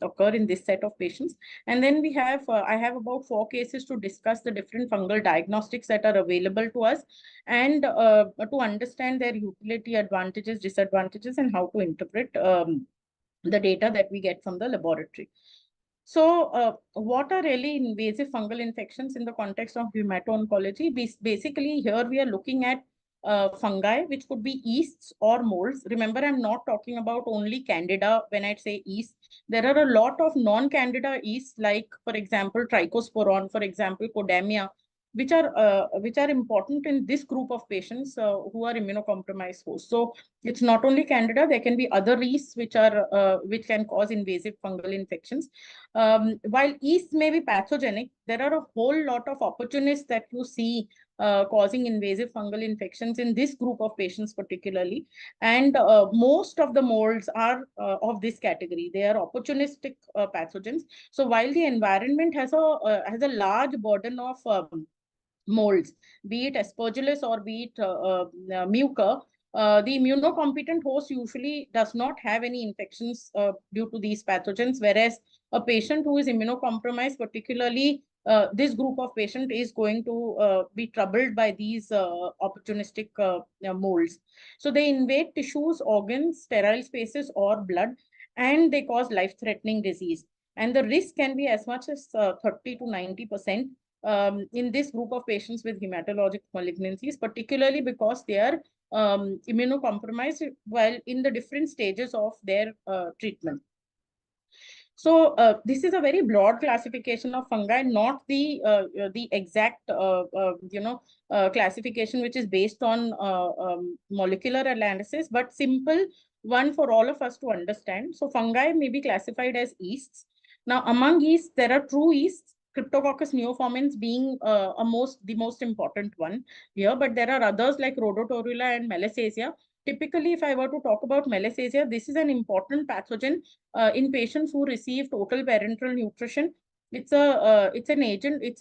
occur in this set of patients. And then we have, I have about 4 cases to discuss the different fungal diagnostics that are available to us, and to understand their utility, advantages, disadvantages, and how to interpret the data that we get from the laboratory. So what are really invasive fungal infections in the context of hemato-oncology? Basically, here we are looking at fungi, which could be yeasts or molds. Remember, I'm not talking about only candida when I say yeast. There are a lot of non-candida yeasts, like, for example, trichosporon, for example, Codamia, which are important in this group of patients who are immunocompromised hosts. So it's not only candida, there can be other yeasts which can cause invasive fungal infections. While yeast may be pathogenic, there are a whole lot of opportunists that you see causing invasive fungal infections in this group of patients particularly. And most of the molds are of this category. They are opportunistic pathogens. So while the environment has a large burden of molds, be it aspergillus or be it mucor, the immunocompetent host usually does not have any infections due to these pathogens, whereas a patient who is immunocompromised, particularly this group of patient, is going to be troubled by these opportunistic molds. So they invade tissues, organs, sterile spaces, or blood, and they cause life-threatening disease. And the risk can be as much as 30 to 90%. In this group of patients with hematologic malignancies, particularly because they are immunocompromised while in the different stages of their treatment. So this is a very broad classification of fungi, not the exact classification which is based on molecular analysis, but simple one for all of us to understand. So fungi may be classified as yeasts. Now, among yeasts, there are true yeasts, Cryptococcus neoformans being the most important one here, but there are others like Rhodotorula and Malassezia. Typically, if I were to talk about Malassezia, this is an important pathogen in patients who receive total parenteral nutrition. It's an agent. It's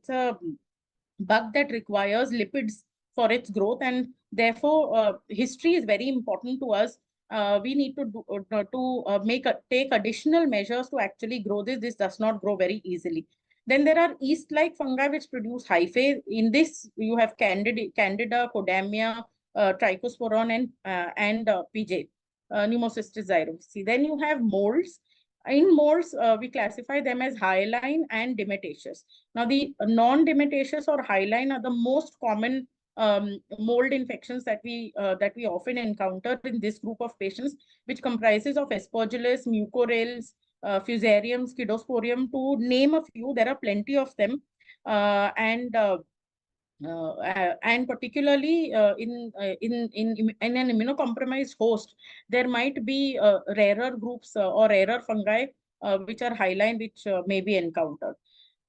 a bug that requires lipids for its growth, and therefore history is very important to us. We need to take additional measures to actually grow this. This does not grow very easily. Then there are yeast-like fungi which produce hyphae. In this, you have Candida, Codamia, Trichosporon, and PJ, Pneumocystis xyrovici. Then you have molds. In molds, we classify them as hyaline and dimetaceous. Now, the non-dimetaceous or hyaline are the most common mold infections that we often encounter in this group of patients, which comprises of Aspergillus, Mucorales, Fusarium, Scedosporium, to name a few. There are plenty of them, and particularly in an immunocompromised host, there might be rarer groups or rarer fungi which are hyaline, which may be encountered.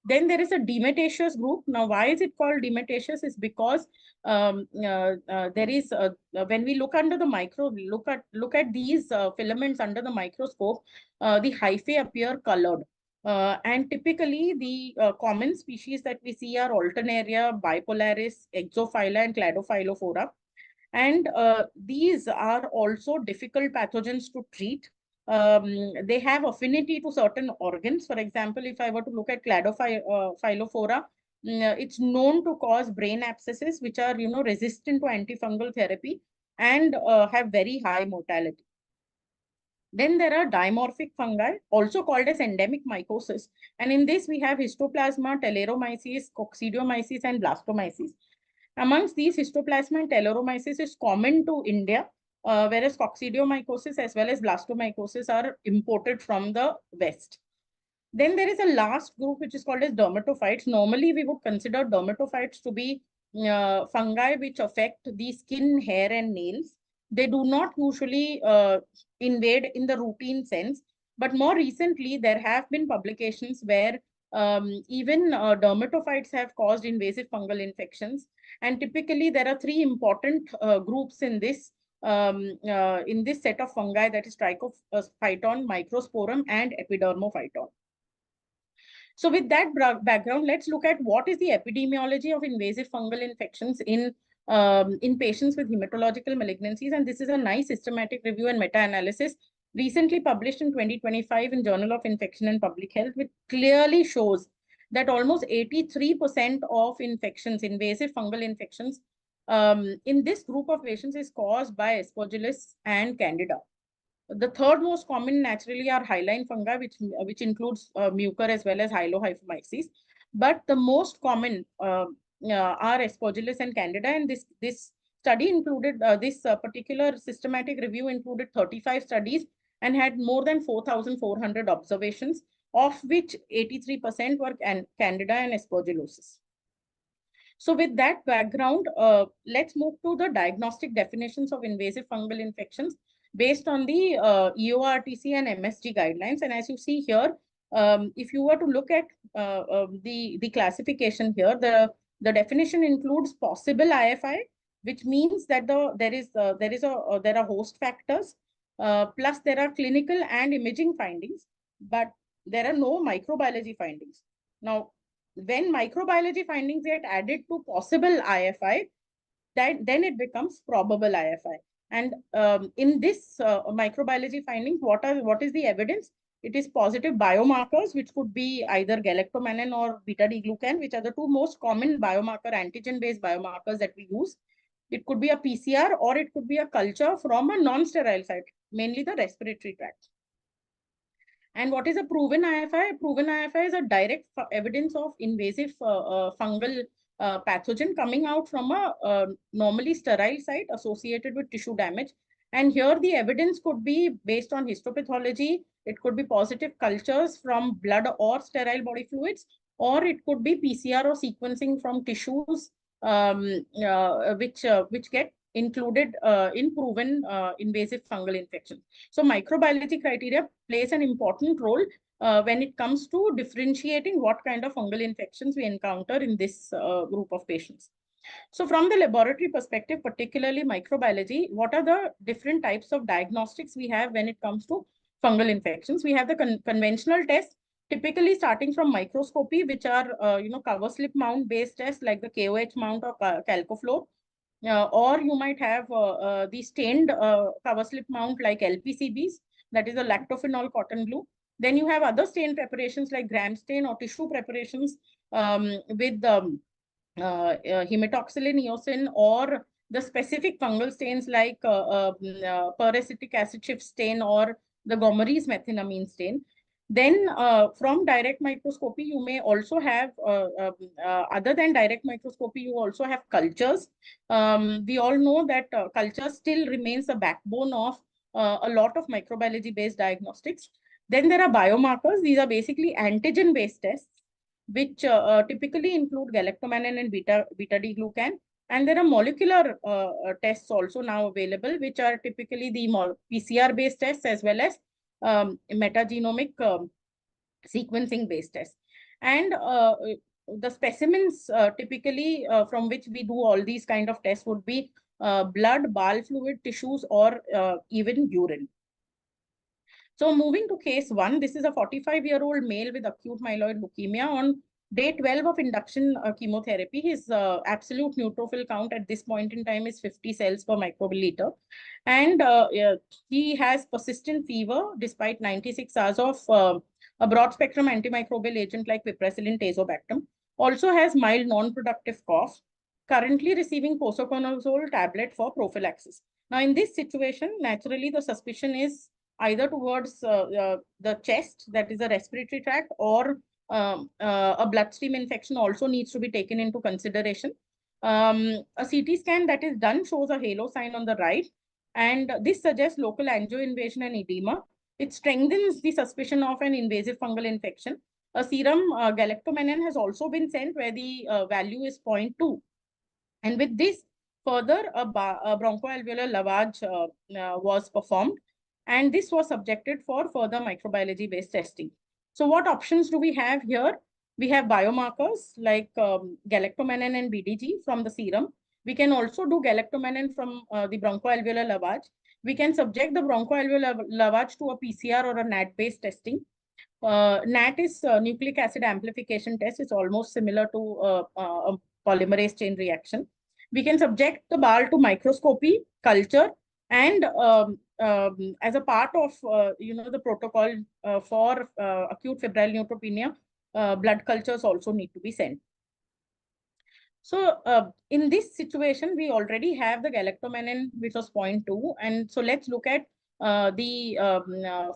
Then there is a dimetaceous group. Now, why is it called dimetaceous? Is because there is when we look under the look at these filaments under the microscope, the hyphae appear colored. And typically, the common species that we see are Alternaria, Bipolaris, Exophylla, and Cladophylophora. And these are also difficult pathogens to treat. They have affinity to certain organs. For example, if I were to look at Cladophylophora, it's known to cause brain abscesses, which are resistant to antifungal therapy and have very high mortality. Then there are dimorphic fungi, also called as endemic mycosis. And in this, we have Histoplasma, Telleromyces, Coccidiomyces, and Blastomyces. Amongst these, Histoplasma and Telleromyces is common to India, whereas Coccidiomycosis as well as Blastomycosis are imported from the West. Then there is a last group which is called as dermatophytes. Normally, we would consider dermatophytes to be fungi which affect the skin, hair, and nails. They do not usually invade in the routine sense, but more recently, there have been publications where even dermatophytes have caused invasive fungal infections. And typically, there are 3 important groups in this set of fungi, that is Trichophyton, Microsporum, and Epidermophyton. So with that background, let's look at what is the epidemiology of invasive fungal infections in patients with hematological malignancies. And this is a nice systematic review and meta-analysis recently published in 2025 in Journal of Infection and Public Health, which clearly shows that almost 83% of infections, invasive fungal infections, in this group of patients is caused by Aspergillus and Candida. The third most common naturally are hyaline fungi, which includes mucor as well as hylohyphomyces. But the most common are Aspergillus and Candida, and this study included this particular systematic review included 35 studies and had more than 4,400 observations, of which 83% were Candida and Aspergillosis. So with that background, let's move to the diagnostic definitions of invasive fungal infections based on the EORTC and MHG guidelines. And as you see here, if you were to look at the classification here, the definition includes possible IFI, which means that there are host factors, plus there are clinical and imaging findings, but there are no microbiology findings. Now, when microbiology findings get added to possible IFI, then it becomes probable IFI. And in this microbiology findings, what is the evidence? It is positive biomarkers, which could be either galactomannan or beta-D-glucan, which are the two most common biomarker, antigen-based biomarkers that we use. It could be a PCR or it could be a culture from a non-sterile site, mainly the respiratory tract. And what is a proven IFI? Proven IFI is a direct evidence of invasive fungal pathogen coming out from a normally sterile site associated with tissue damage. And here the evidence could be based on histopathology. It could be positive cultures from blood or sterile body fluids, or it could be PCR or sequencing from tissues which get included in proven invasive fungal infections. So microbiology criteria plays an important role when it comes to differentiating what kind of fungal infections we encounter in this group of patients. So from the laboratory perspective, particularly microbiology, what are the different types of diagnostics we have when it comes to fungal infections? We have the conventional tests, typically starting from microscopy, which are cover slip mount based tests like the KOH mount or Calcofluor. Or you might have the stained cover slip mount like LPCBs, that is a lactophenol cotton glue. Then you have other stain preparations like gram stain or tissue preparations with hematoxylin, eosin, or the specific fungal stains like peracetic acid shift stain or the Gomery's methenamine stain. Then from direct microscopy, you may also have, other than direct microscopy, you also have cultures. We all know that culture still remains the backbone of a lot of microbiology-based diagnostics. Then there are biomarkers. These are basically antigen-based tests, which typically include galactomannan and beta-D-glucan. And there are molecular tests also now available, which are typically the PCR-based tests as well as metagenomic sequencing-based tests. And the specimens typically from which we do all these kind of tests would be blood, bowel fluid, tissues, or even urine. So moving to case 1, this is a 45-year-old male with acute myeloid leukemia. On day 12 of induction chemotherapy, his absolute neutrophil count at this point in time is 50 cells per microliter. And he has persistent fever despite 96 hours of a broad spectrum antimicrobial agent like piperacillin tazobactam. Also has mild non-productive cough. Currently receiving posaconazole tablet for prophylaxis. Now in this situation, naturally the suspicion is either towards the chest, that is the respiratory tract, or a bloodstream infection also needs to be taken into consideration. A CT scan that is done shows a halo sign on the right, and this suggests local angioinvasion and edema. It strengthens the suspicion of an invasive fungal infection. A serum galactomannan has also been sent where the value is 0.2. And with this, further a bronchoalveolar lavage was performed. And this was subjected for further microbiology-based testing. So what options do we have here? We have biomarkers like galactomannan and BDG from the serum. We can also do galactomannan from the bronchoalveolar lavage. We can subject the bronchoalveolar lavage to a PCR or a NAT-based testing. NAT is nucleic acid amplification test. It's almost similar to a polymerase chain reaction. We can subject the BAL to microscopy, culture, and as a part of the protocol for acute febrile neutropenia, blood cultures also need to be sent. So in this situation, we already have the galactomannan, which was 0.2. And so let's look at the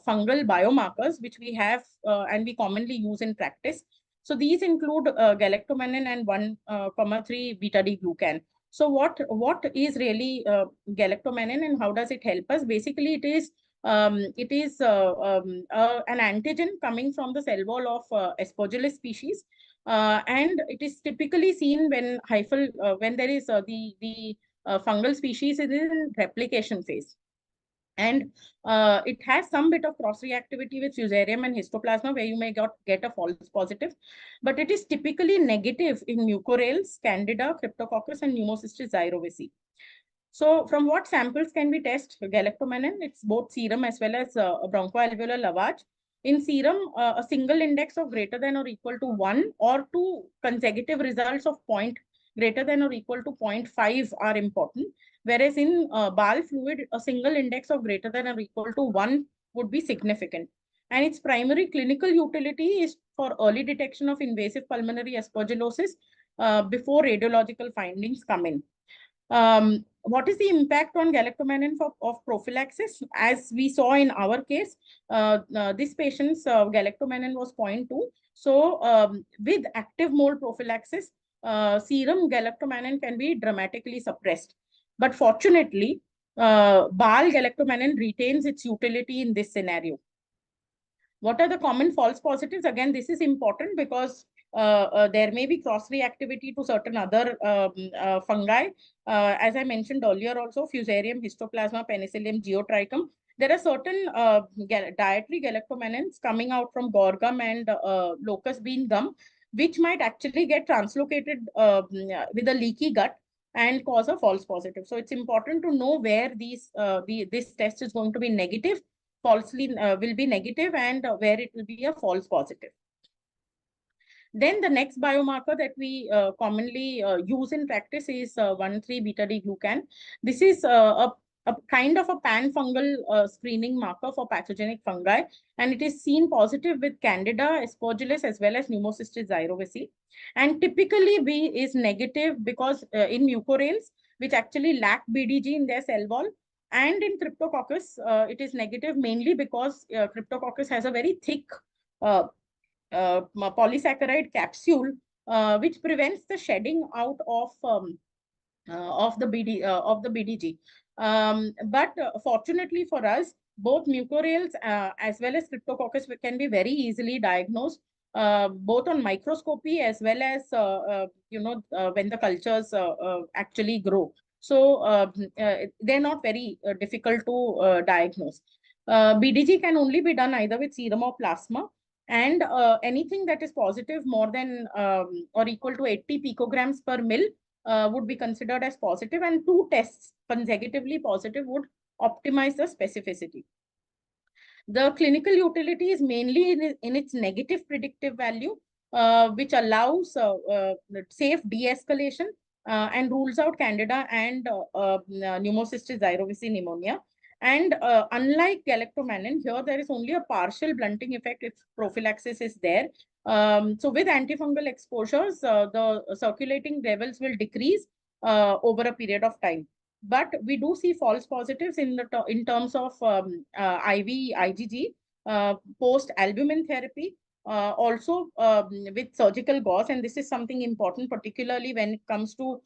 fungal biomarkers, which we have and we commonly use in practice. So these include galactomannan and 1,3 beta-D-glucan. So what is really galactomannan and how does it help us? Basically, it is an antigen coming from the cell wall of Aspergillus species. And it is typically seen when there is the fungal species is in replication phase. And it has some bit of cross-reactivity with fusarium and histoplasma where you may get a false positive, but it is typically negative in mucorales, candida, cryptococcus, and pneumocystis gyrovesi. So from what samples can we test galactomannan? It's both serum as well as bronchoalveolar lavage. In serum, a single index of greater than or equal to 1 or 2 consecutive results of greater than or equal to 0.5 are important. Whereas in BAL fluid, a single index of greater than or equal to 1 would be significant. And its primary clinical utility is for early detection of invasive pulmonary aspergillosis before radiological findings come in. What is the impact on galactomannan of prophylaxis? As we saw in our case, this patient's galactomannan was 0.2. So with active mold prophylaxis, serum galactomannan can be dramatically suppressed. But fortunately, BAL galactomannan retains its utility in this scenario. What are the common false positives? Again, this is important because there may be cross-reactivity to certain other fungi. As I mentioned earlier also, fusarium, histoplasma, penicillium, geotrichum. There are certain dietary galactomannans coming out from gore gum and locust bean gum, which might actually get translocated with a leaky gut and cause a false positive. So it's important to know where this test is going to be negative, will be negative, and where it will be a false positive. Then the next biomarker that we commonly use in practice is 1,3 beta-D-glucan. This is a kind of a pan-fungal screening marker for pathogenic fungi, and it is seen positive with Candida, Aspergillus, as well as Pneumocystis gyrovesi. And typically B is negative because in mucorales, which actually lack BDG in their cell wall, and in Cryptococcus, it is negative mainly because Cryptococcus has a very thick polysaccharide capsule, which prevents the shedding out of the BDG. But fortunately for us, both mucorales as well as Cryptococcus can be very easily diagnosed, both on microscopy as well as when the cultures actually grow. So they're not very difficult to diagnose. BDG can only be done either with serum or plasma. And anything that is positive more than or equal to 80 picograms per mil would be considered as positive, and 2 tests consecutively positive would optimize the specificity. The clinical utility is mainly in its negative predictive value, which allows safe de-escalation and rules out Candida and Pneumocystis gyrovesi pneumonia. And unlike galactomannan, here there is only a partial blunting effect if prophylaxis is there. So with antifungal exposures, the circulating levels will decrease over a period of time. But we do see false positives in terms of IV IgG, post-albumin therapy, also with surgical gauze, and this is something important, particularly when it comes to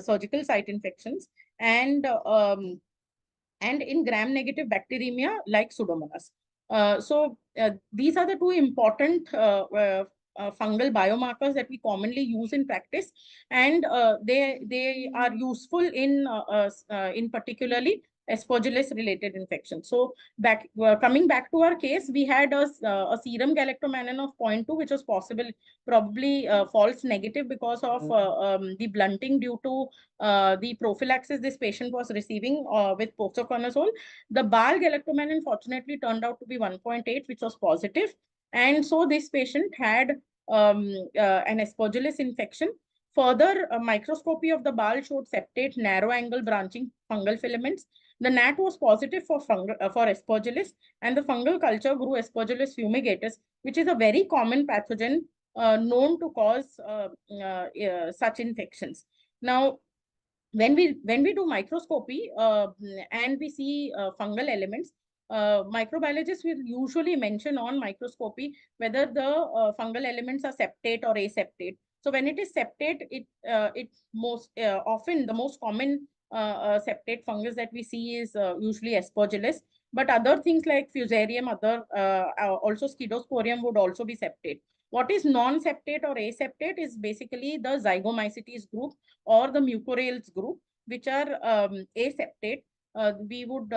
surgical site infections, and in gram-negative bacteremia like Pseudomonas. So these are the 2 important fungal biomarkers that we commonly use in practice, and they are useful in particularly Aspergillus related infections. So coming back to our case, we had a serum galactomannan of 0.2, which was probably false negative because of the blunting due to the prophylaxis this patient was receiving with posaconazole. The BAL galactomannan fortunately turned out to be 1.8, which was positive. And so this patient had an Aspergillus infection. Further, a microscopy of the bowel showed septate, narrow angle branching fungal filaments. The NAT was positive for Aspergillus, and the fungal culture grew Aspergillus fumigatus, which is a very common pathogen known to cause such infections. Now, when we do microscopy and we see fungal elements, microbiologists will usually mention on microscopy whether the fungal elements are septate or aseptate. So when it is septate, it's most often the most common septate fungus that we see is usually Aspergillus. But other things like Fusarium, also Scedosporium would also be septate. What is non-septate or aseptate is basically the Zygomycetes group or the Mucorales group, which are aseptate. We would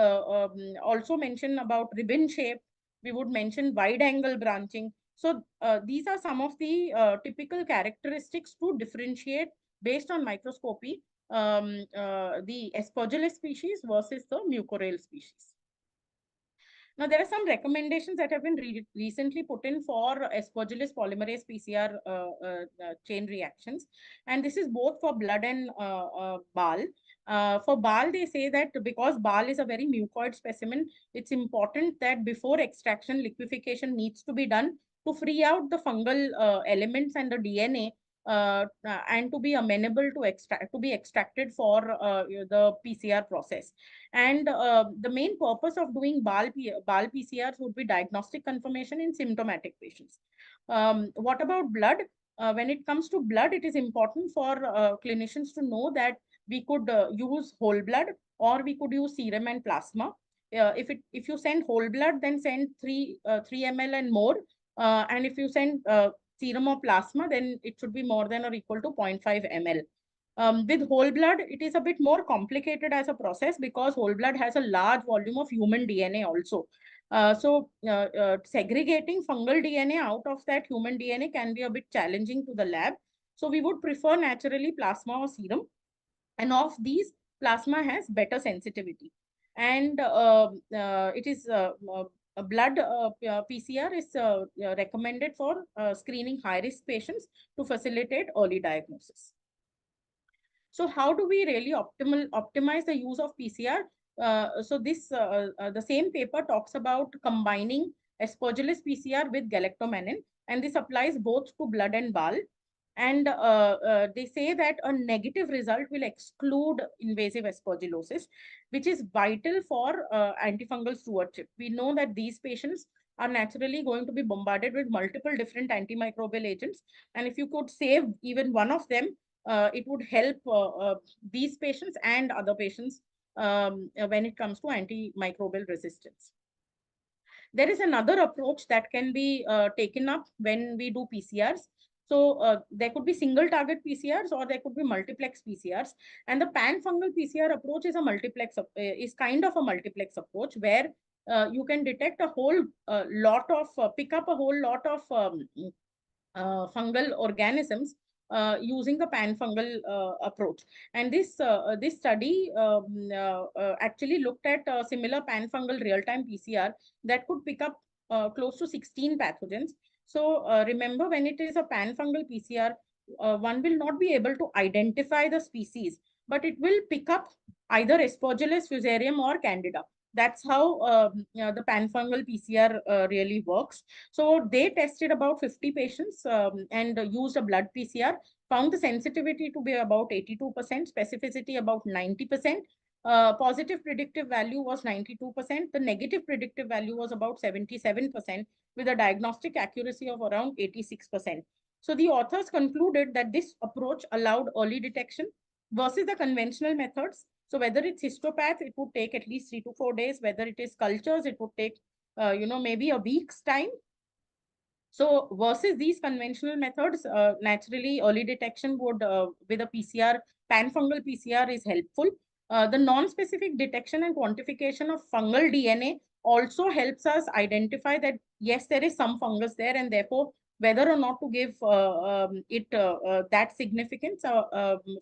also mention about ribbon shape. We would mention wide angle branching. So these are some of the typical characteristics to differentiate based on microscopy the Aspergillus species versus the Mucorale species. Now, there are some recommendations that have been recently put in for Aspergillus polymerase PCR chain reactions. And this is both for blood and BAL. For BAL, they say that because BAL is a very mucoid specimen, it's important that before extraction, liquefaction needs to be done to free out the fungal elements and the DNA and to be amenable to be extracted for the PCR process. And the main purpose of doing BAL PCRs would be diagnostic confirmation in symptomatic patients. What about blood? When it comes to blood, it is important for clinicians to know that we could use whole blood or we could use serum and plasma. If you send whole blood, then send 3 ml and more. And if you send serum or plasma, then it should be more than or equal to 0.5 ml. With whole blood, it is a bit more complicated as a process because whole blood has a large volume of human DNA also. So segregating fungal DNA out of that human DNA can be a bit challenging to the lab. So we would prefer naturally plasma or serum. And of these, plasma has better sensitivity. And it is a blood PCR is recommended for screening high-risk patients to facilitate early diagnosis. So how do we really optimize the use of PCR? So this the same paper talks about combining Aspergillus PCR with galactomannan, and this applies both to blood and BAL. And they say that a negative result will exclude invasive aspergillosis, which is vital for antifungal stewardship. We know that these patients are naturally going to be bombarded with multiple different antimicrobial agents. And if you could save even one of them, it would help these patients and other patients when it comes to antimicrobial resistance. There is another approach that can be taken up when we do PCRs. So there could be single target PCRs or there could be multiplex PCRs. And the pan-fungal PCR approach is is kind of a multiplex approach where you can detect a whole lot of, pick up a whole lot of fungal organisms using the pan-fungal approach. And this study actually looked at a similar pan-fungal real-time PCR that could pick up close to 16 pathogens. So remember, when it is a pan-fungal PCR, one will not be able to identify the species, but it will pick up either Aspergillus, Fusarium, or Candida. That's how the pan-fungal PCR really works. So they tested about 50 patients and used a blood PCR, found the sensitivity to be about 82%, specificity about 90%. Positive predictive value was 92%. The negative predictive value was about 77%, with a diagnostic accuracy of around 86%. So the authors concluded that this approach allowed early detection versus the conventional methods. So whether it's histopath, it would take at least 3 to 4 days. Whether it is cultures, it would take, maybe a week's time. So versus these conventional methods, naturally early detection would, with a PCR, pan-fungal PCR is helpful. The non-specific detection and quantification of fungal DNA also helps us identify that, yes, there is some fungus there, and therefore whether or not to give it that significance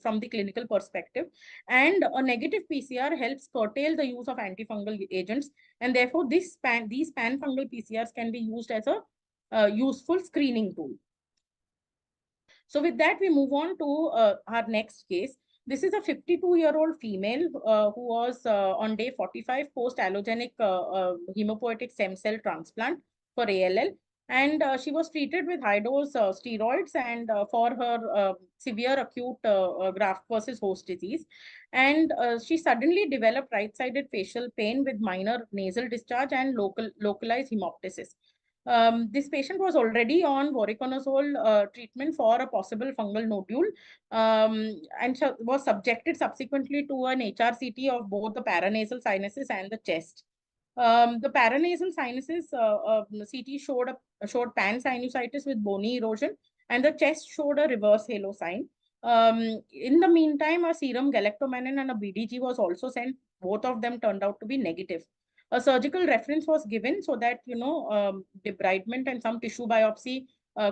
from the clinical perspective. And a negative PCR helps curtail the use of antifungal agents, and therefore these pan-fungal PCRs can be used as a useful screening tool. So with that, we move on to our next case. This is a 52-year-old female who was on day 45 post-allogenic hemopoietic stem cell transplant for ALL. And she was treated with high-dose steroids and for her severe acute graft versus host disease. And she suddenly developed right-sided facial pain with minor nasal discharge and localized hemoptysis. This patient was already on voriconazole treatment for a possible fungal nodule and was subjected subsequently to an HRCT of both the paranasal sinuses and the chest. The paranasal sinuses CT showed pansinusitis with bony erosion, and the chest showed a reverse halo sign. In the meantime, a serum galactomannan and a BDG was also sent. Both of them turned out to be negative. A surgical reference was given so that, debridement and some tissue biopsy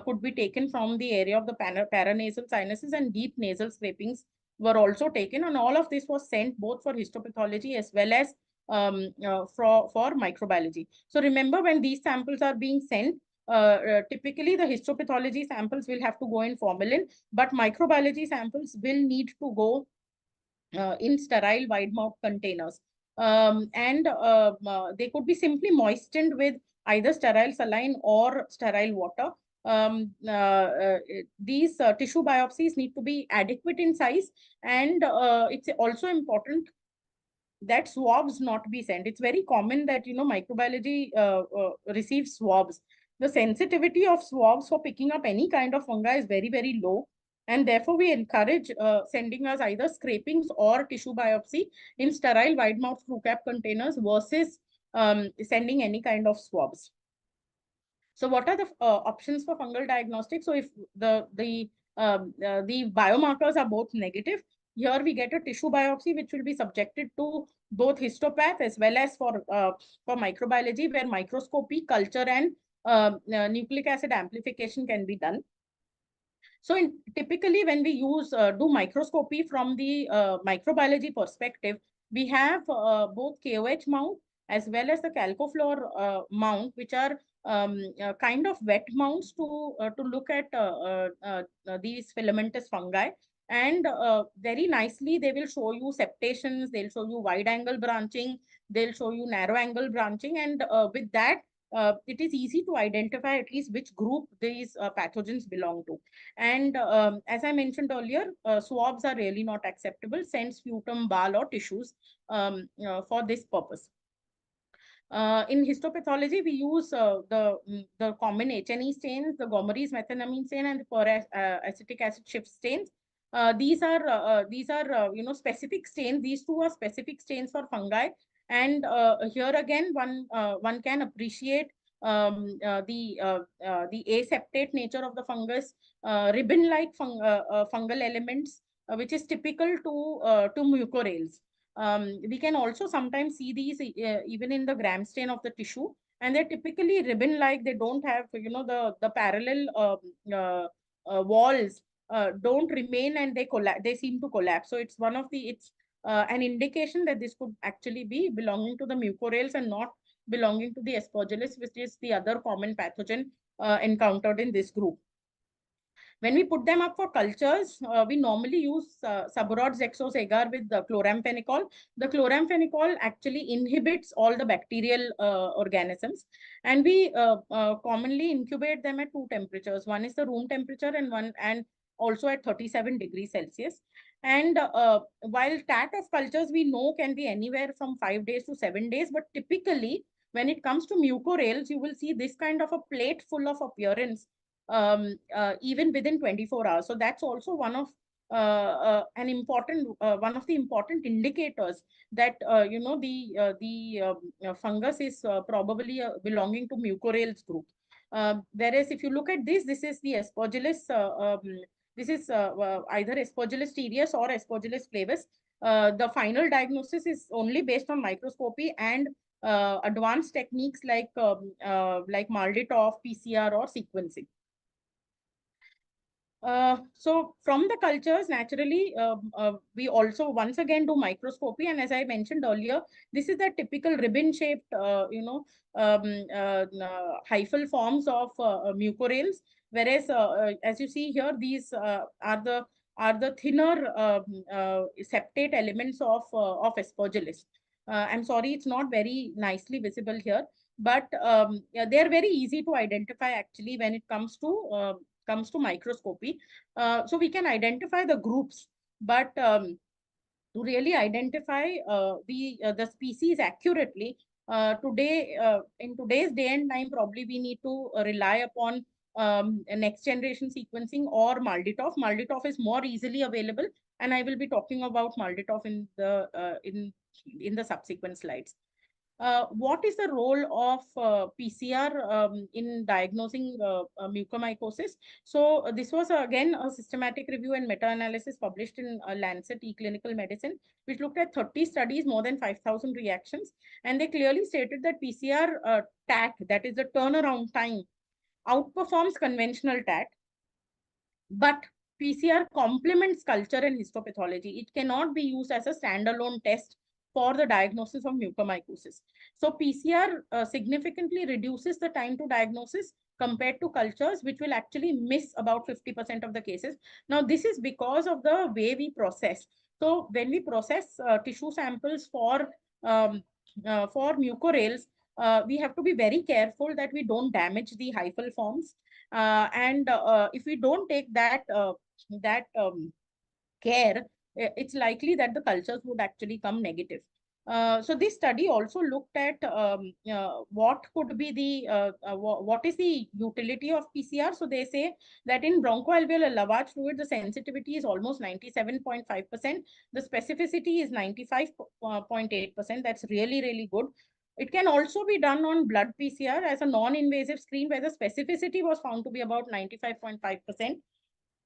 could be taken from the area of the paranasal sinuses, and deep nasal scrapings were also taken. And all of this was sent both for histopathology as well as for microbiology. So remember, when these samples are being sent, typically the histopathology samples will have to go in formalin, but microbiology samples will need to go in sterile wide mouth containers. They could be simply moistened with either sterile saline or sterile water. These tissue biopsies need to be adequate in size, and it's also important that swabs not be sent. It's very common that, microbiology receives swabs. The sensitivity of swabs for picking up any kind of fungi is very, very low. And therefore, we encourage sending us either scrapings or tissue biopsy in sterile wide mouth screw cap containers versus sending any kind of swabs. So what are the options for fungal diagnostics? So if the biomarkers are both negative, here we get a tissue biopsy, which will be subjected to both histopath as well as for microbiology, where microscopy, culture, and nucleic acid amplification can be done. So typically, when we do microscopy from the microbiology perspective, we have both KOH mount as well as the calcofluor mount, which are kind of wet mounts to look at these filamentous fungi. And very nicely, they will show you septations, they'll show you wide angle branching, they'll show you narrow angle branching. And with that, it is easy to identify at least which group these pathogens belong to. And as I mentioned earlier, swabs are really not acceptable. Send sputum, bile, or tissues for this purpose. In histopathology, we use the common H&E stains, the Gomery's methenamine stain, and the acetic acid shift stains. These are specific stains. These two are specific stains for fungi. And here again, one can appreciate the aseptate nature of the fungus, ribbon-like fungal elements, which is typical to mucorales. We can also sometimes see these even in the gram stain of the tissue, and they're typically ribbon-like. They don't have, the parallel walls don't remain, and they seem to collapse. So it's an indication that this could actually be belonging to the mucorales and not belonging to the Aspergillus, which is the other common pathogen encountered in this group. When we put them up for cultures, we normally use suborod Zexos agar with the chloramphenicol. The chloramphenicol actually inhibits all the bacterial organisms, and we commonly incubate them at two temperatures. One is the room temperature, and also at 37 degrees Celsius. And while TAT of cultures we know can be anywhere from 5 days to 7 days, but typically when it comes to mucorales, you will see this kind of a plate full of appearance even within 24 hours. So that's also one of the important indicators that the fungus is probably belonging to mucorales group. Whereas if you look at this is the Aspergillus. This is either Aspergillus tereus or Aspergillus flavus. The final diagnosis is only based on microscopy and advanced techniques like MALDI-TOF, PCR, or sequencing. So from the cultures, naturally, we also once again do microscopy. And as I mentioned earlier, this is the typical ribbon-shaped, hyphal forms of mucorales. Whereas, as you see here, these are the thinner septate elements of Aspergillus. I'm sorry, it's not very nicely visible here, but yeah, they're very easy to identify actually when it comes to microscopy. So we can identify the groups, but to really identify the species accurately, in today's day and time, probably we need to rely upon next generation sequencing or MALDI-TOF. MALDI-TOF is more easily available, and I will be talking about MALDI-TOF in the subsequent slides. What is the role of PCR in diagnosing mucormycosis? So this was again a systematic review and meta-analysis published in Lancet eClinical Medicine, which looked at 30 studies, more than 5,000 reactions, and they clearly stated that PCR TAT, that is the turnaround time, outperforms conventional TAT, but PCR complements culture and histopathology. It cannot be used as a standalone test for the diagnosis of mucormycosis. So PCR significantly reduces the time to diagnosis compared to cultures, which will actually miss about 50% of the cases. Now, this is because of the way we process. So when we process tissue samples for mucorales, we have to be very careful that we don't damage the hyphal forms. And if we don't take that care, it's likely that the cultures would actually come negative. So this study also looked at what could be what is the utility of PCR. So they say that in bronchoalveolar lavage fluid, the sensitivity is almost 97.5%. The specificity is 95.8%. That's really, really good. It can also be done on blood PCR as a non-invasive screen, where the specificity was found to be about 95.5%.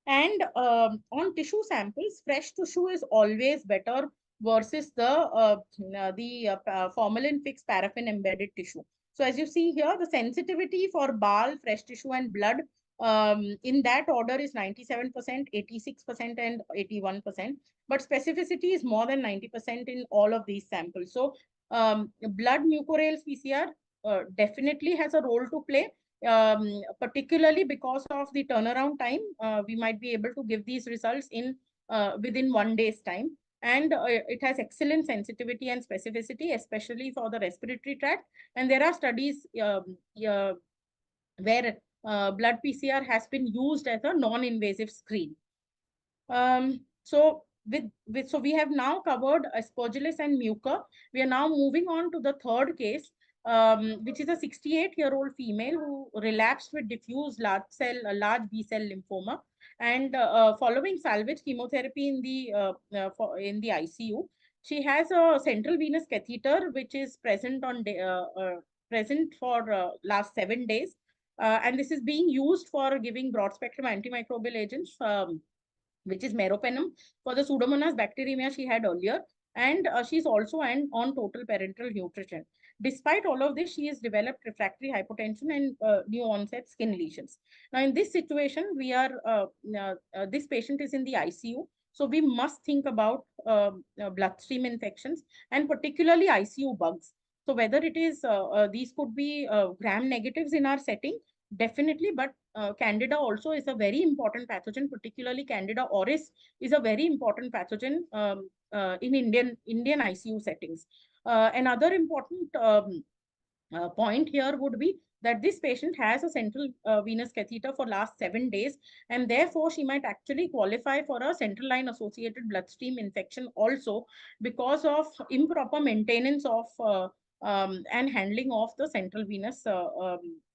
And on tissue samples, fresh tissue is always better versus the formalin-fixed paraffin-embedded tissue. So as you see here, the sensitivity for BAL, fresh tissue, and blood in that order is 97%, 86%, and 81%. But specificity is more than 90% in all of these samples. So blood mucorales PCR definitely has a role to play. Particularly because of the turnaround time, we might be able to give these results in within 1 day's time. And it has excellent sensitivity and specificity, especially for the respiratory tract. And there are studies where blood PCR has been used as a non-invasive screen. So we have now covered Aspergillus and mucor. We are now moving on to the third case, which is a 68-year-old female who relapsed with diffuse large B-cell lymphoma, and following salvage chemotherapy in the ICU, she has a central venous catheter which is present for last 7 days, and this is being used for giving broad spectrum antimicrobial agents, which is meropenem, for the Pseudomonas bacteremia she had earlier. And she's also on total parenteral nutrition. Despite all of this, she has developed refractory hypotension and new onset skin lesions. Now, in this situation, this patient is in the ICU. So we must think about bloodstream infections, and particularly ICU bugs. So whether it is, these could be gram negatives in our setting, definitely, but Candida also is a very important pathogen, particularly Candida auris is a very important pathogen in Indian ICU settings. Another important point here would be that this patient has a central venous catheter for last 7 days, and therefore she might actually qualify for a central line associated bloodstream infection also, because of improper maintenance of and handling of the central venous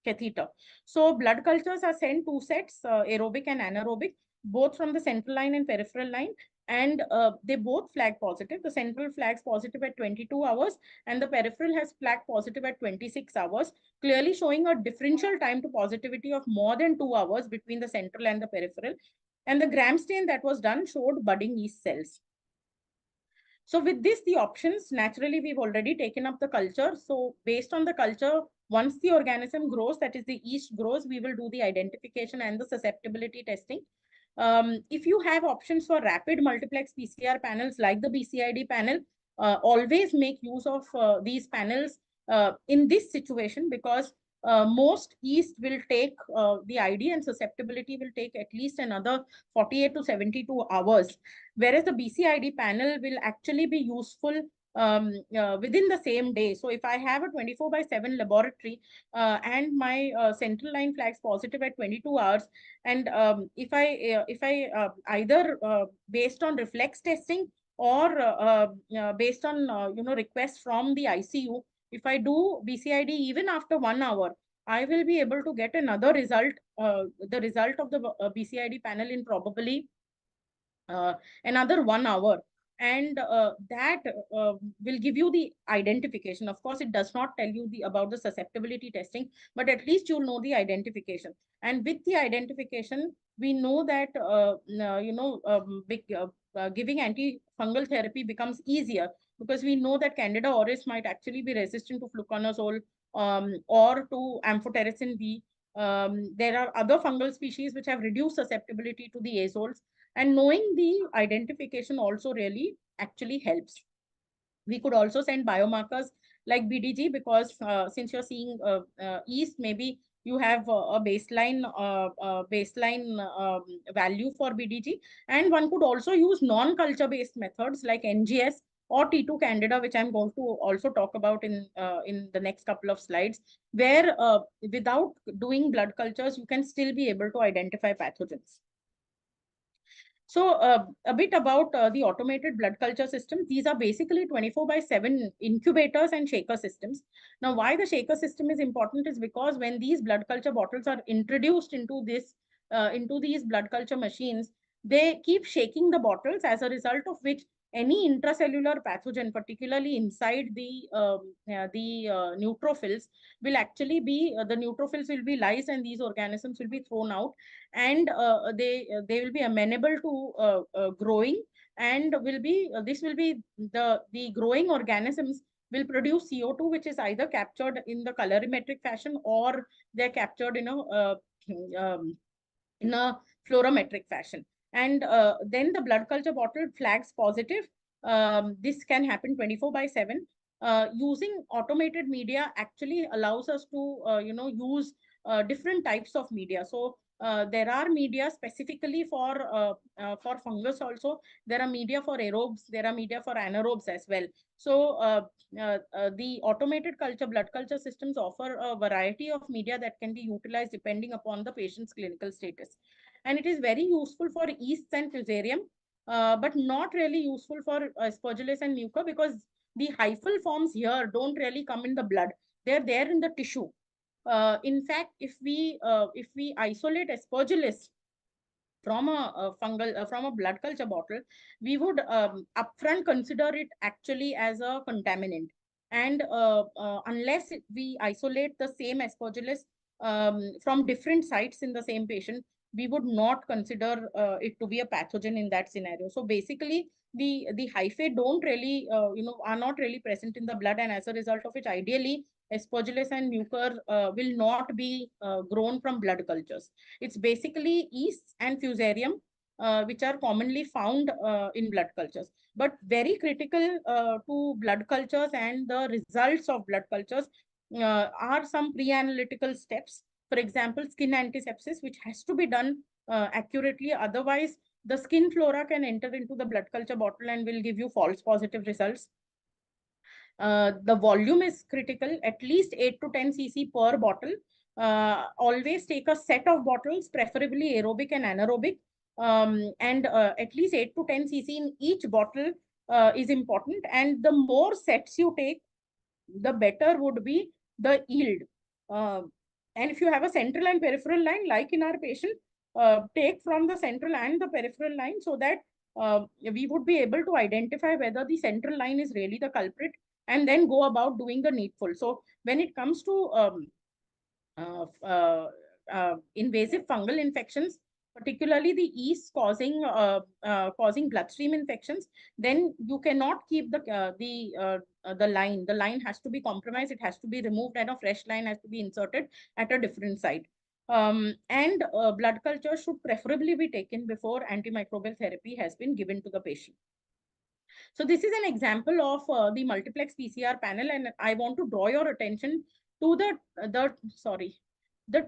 catheter. So blood cultures are sent 2 sets, aerobic and anaerobic, both from the central line and peripheral line, and they both flag positive. The central flags positive at 22 hours, and the peripheral has flagged positive at 26 hours, clearly showing a differential time to positivity of more than 2 hours between the central and the peripheral. And the gram stain that was done showed budding yeast cells. So with this, the options, naturally, we've already taken up the culture. So based on the culture, once the organism grows, that is the yeast grows, we will do the identification and the susceptibility testing. If you have options for rapid multiplex PCR panels like the BCID panel, always make use of these panels in this situation, because most yeast will take the ID and susceptibility will take at least another 48 to 72 hours, whereas the BCID panel will actually be useful within the same day. So if I have a 24/7 laboratory and my central line flags positive at 22 hours, and if I either based on reflex testing or based on requests from the ICU, if I do BCID even after 1 hour, I will be able to get another result, the result of the BCID panel in probably another 1 hour. And that will give you the identification. Of course, it does not tell you about the susceptibility testing, but at least you'll know the identification. And with the identification, we know that giving antifungal therapy becomes easier, because we know that Candida auris might actually be resistant to fluconazole or to amphotericin B. There are other fungal species which have reduced susceptibility to the azoles, and knowing the identification also really actually helps. We could also send biomarkers like BDG, because since you're seeing yeast, maybe you have a baseline value for BDG, and one could also use non-culture based methods like NGS or T2 Candida, which I'm going to also talk about in the next couple of slides, where without doing blood cultures, you can still be able to identify pathogens. So a bit about the automated blood culture systems. These are basically 24/7 incubators and shaker systems. Now, why the shaker system is important is because when these blood culture bottles are introduced into these blood culture machines, they keep shaking the bottles, as a result of which any intracellular pathogen, particularly inside the neutrophils, will actually be the neutrophils will be lysed, and these organisms will be thrown out, and they will be amenable to growing, and this will be the growing organisms will produce CO2, which is either captured in the colorimetric fashion, or they're captured in a fluorometric fashion. And then the blood culture bottle flags positive. This can happen 24/7. Using automated media actually allows us to use different types of media. So there are media specifically for fungus also. There are media for aerobes, there are media for anaerobes as well. So the automated blood culture systems offer a variety of media that can be utilized depending upon the patient's clinical status. And it is very useful for yeasts and fusarium, but not really useful for aspergillus and mucor, because the hyphal forms here don't really come in the blood. They're there in the tissue. In fact, if we isolate aspergillus from a fungal from a blood culture bottle, we would upfront consider it actually as a contaminant. And unless we isolate the same aspergillus from different sites in the same patient, we would not consider it to be a pathogen in that scenario. So basically, the hyphae don't really are not really present in the blood, and as a result of which, ideally, aspergillus and mucor will not be grown from blood cultures. It's basically yeasts and fusarium, which are commonly found in blood cultures. But very critical to blood cultures and the results of blood cultures are some pre-analytical steps. For example, skin antisepsis, which has to be done accurately. Otherwise, the skin flora can enter into the blood culture bottle and will give you false positive results. The volume is critical, at least 8 to 10 cc per bottle. Always take a set of bottles, preferably aerobic and anaerobic, and at least 8 to 10 cc in each bottle is important. And the more sets you take, the better would be the yield. And if you have a central and peripheral line, like in our patient, take from the central and the peripheral line, so that we would be able to identify whether the central line is really the culprit, and then go about doing the needful. So when it comes to invasive fungal infections, particularly the yeast causing bloodstream infections, then you cannot keep the line. The line has to be compromised. It has to be removed, and a fresh line has to be inserted at a different site. And blood culture should preferably be taken before antimicrobial therapy has been given to the patient. So this is an example of the multiplex PCR panel, and I want to draw your attention to the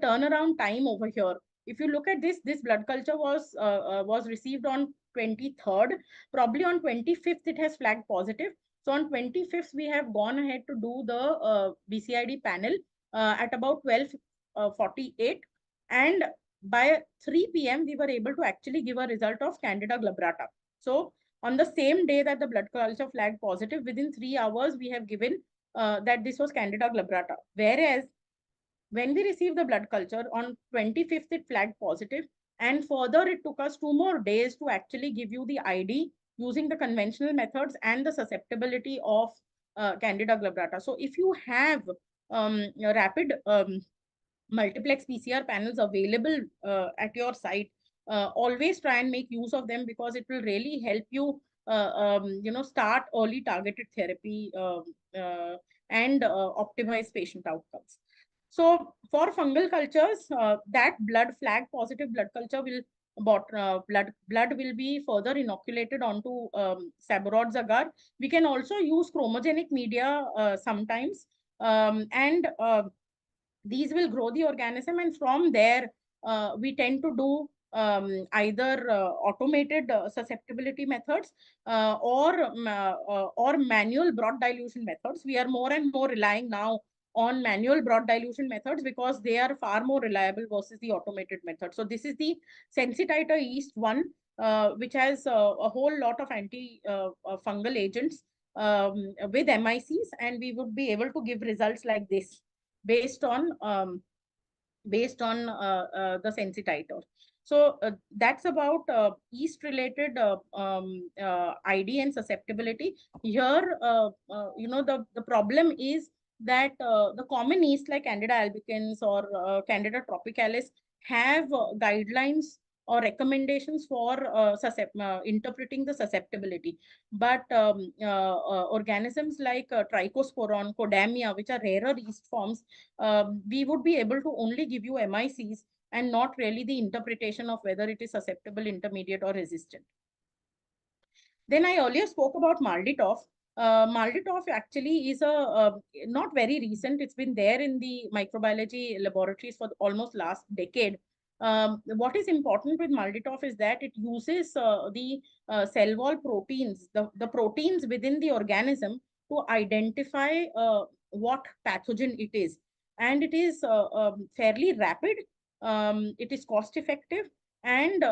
turnaround time over here. If you look at this blood culture was received on 23rd. Probably on 25th it has flagged positive. So on 25th we have gone ahead to do the BCID panel at about 12:48, and by 3 p.m. we were able to actually give a result of Candida glabrata. So on the same day that the blood culture flagged positive, within 3 hours, we have given that this was Candida glabrata. Whereas when we received the blood culture on 25th, it flagged positive. And further, it took us 2 more days to actually give you the ID using the conventional methods and the susceptibility of Candida glabrata. So if you have rapid multiplex PCR panels available at your site, always try and make use of them, because it will really help you start early targeted therapy and optimize patient outcomes. So for fungal cultures, that flag positive blood culture will blood will be further inoculated onto Saborod agar. We can also use chromogenic media sometimes, and these will grow the organism, and from there we tend to do either automated susceptibility methods or manual broad dilution methods. We are more and more relying now on manual broad dilution methods because they are far more reliable versus the automated method. So this is the Sensititer yeast one, which has a whole lot of anti-fungal agents with MICs, and we would be able to give results like this based on the Sensititer. So that's about yeast related ID and susceptibility. Here, the problem is that the common yeast like Candida albicans or Candida tropicalis have guidelines or recommendations for interpreting the susceptibility. But organisms like Trichosporon, Codamia, which are rarer yeast forms, we would be able to only give you MICs and not really the interpretation of whether it is susceptible, intermediate, or resistant. Then I earlier spoke about Malditoff. Malditoff actually is not very recent. It's been there in the microbiology laboratories for almost last decade. What is important with Malditoff is that it uses the cell wall proteins, the proteins within the organism, to identify what pathogen it is. And it is fairly rapid. It is cost effective, and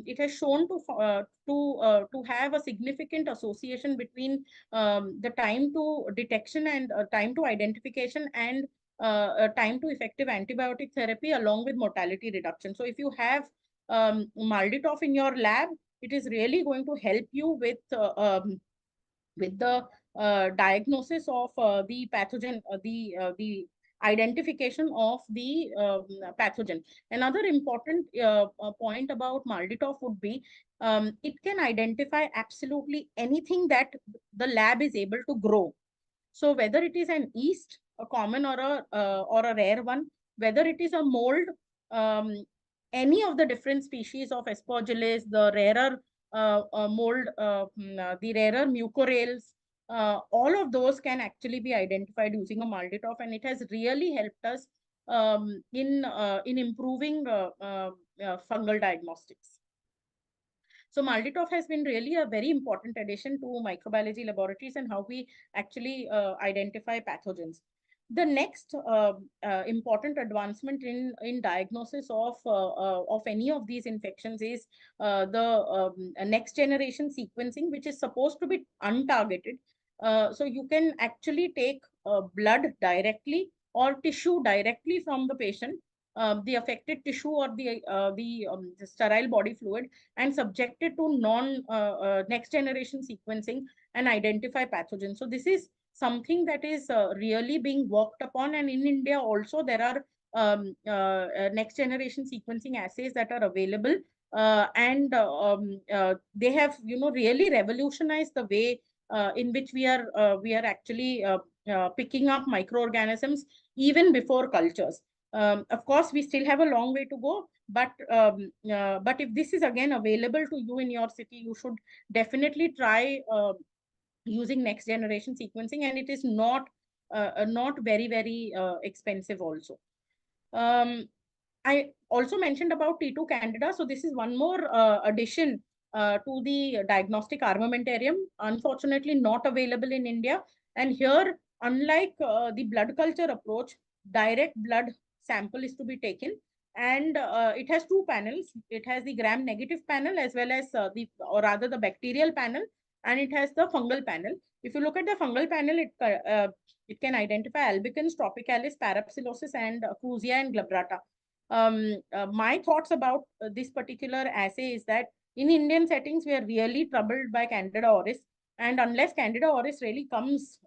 it has shown to have a significant association between the time to detection and time to identification and time to effective antibiotic therapy, along with mortality reduction. So if you have Malditoff in your lab, it is really going to help you with the diagnosis of the pathogen, the identification of the pathogen. Another important point about Malditoff would be it can identify absolutely anything that the lab is able to grow. So whether it is an yeast, a common or a rare one, whether it is a mold, any of the different species of Aspergillus, the rarer mold, the rarer mucorales, all of those can actually be identified using a Malditoff, and it has really helped us in improving fungal diagnostics. So Malditoff has been really a very important addition to microbiology laboratories and how we actually identify pathogens. The next important advancement in diagnosis of any of these infections is the next generation sequencing, which is supposed to be untargeted. So you can actually take blood directly or tissue directly from the patient, the affected tissue or the sterile body fluid, and subject it to next generation sequencing and identify pathogens. So this is something that is really being worked upon, and in India also there are next generation sequencing assays that are available, and they have really revolutionized the way in which we are actually picking up microorganisms even before cultures. Of course, we still have a long way to go, but if this is again available to you in your city, you should definitely try using next generation sequencing, and it is not very expensive also. I also mentioned about T2 Candida. So this is one more addition to the diagnostic armamentarium, unfortunately not available in India. And here, unlike the blood culture approach, direct blood sample is to be taken. And it has two panels. It has the gram-negative panel as well as the bacterial panel, and it has the fungal panel. If you look at the fungal panel, it can identify albicans, tropicalis, parapsilosis, and Cruzia and glabrata. My thoughts about this particular assay is that in Indian settings, we are really troubled by Candida auris. And unless Candida auris really comes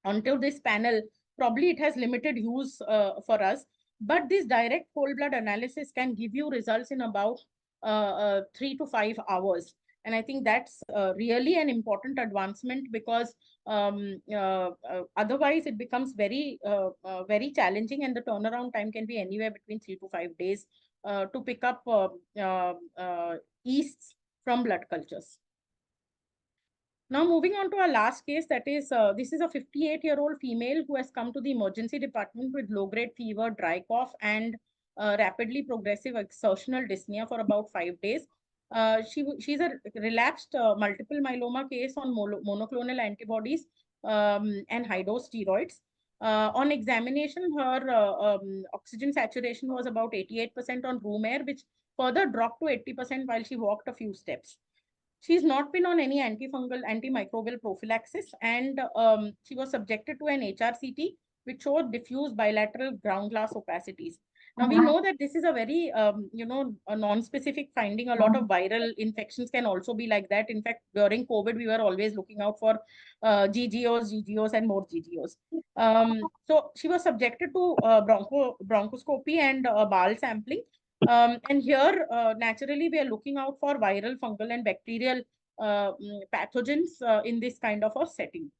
onto this panel, probably it has limited use for us. But this direct whole blood analysis can give you results in about 3 to 5 hours. And I think that's really an important advancement, because otherwise it becomes very challenging, and the turnaround time can be anywhere between 3 to 5 days to pick up yeasts from blood cultures. Now, moving on to our last case, that is, this is a 58-year-old female who has come to the emergency department with low-grade fever, dry cough, and rapidly progressive exertional dyspnea for about 5 days. She's a relapsed multiple myeloma case on monoclonal antibodies and high-dose steroids. On examination, her oxygen saturation was about 88% on room air, which further dropped to 80% while she walked a few steps. She's not been on any antifungal, antimicrobial prophylaxis, and she was subjected to an HRCT, which showed diffuse bilateral ground glass opacities. Now, we know that this is a very, a non-specific finding. A lot of viral infections can also be like that. In fact, during COVID, we were always looking out for GGOs, and more GGOs. So she was subjected to bronchoscopy and BAL sampling. And here, naturally, we are looking out for viral, fungal, and bacterial pathogens in this kind of a setting.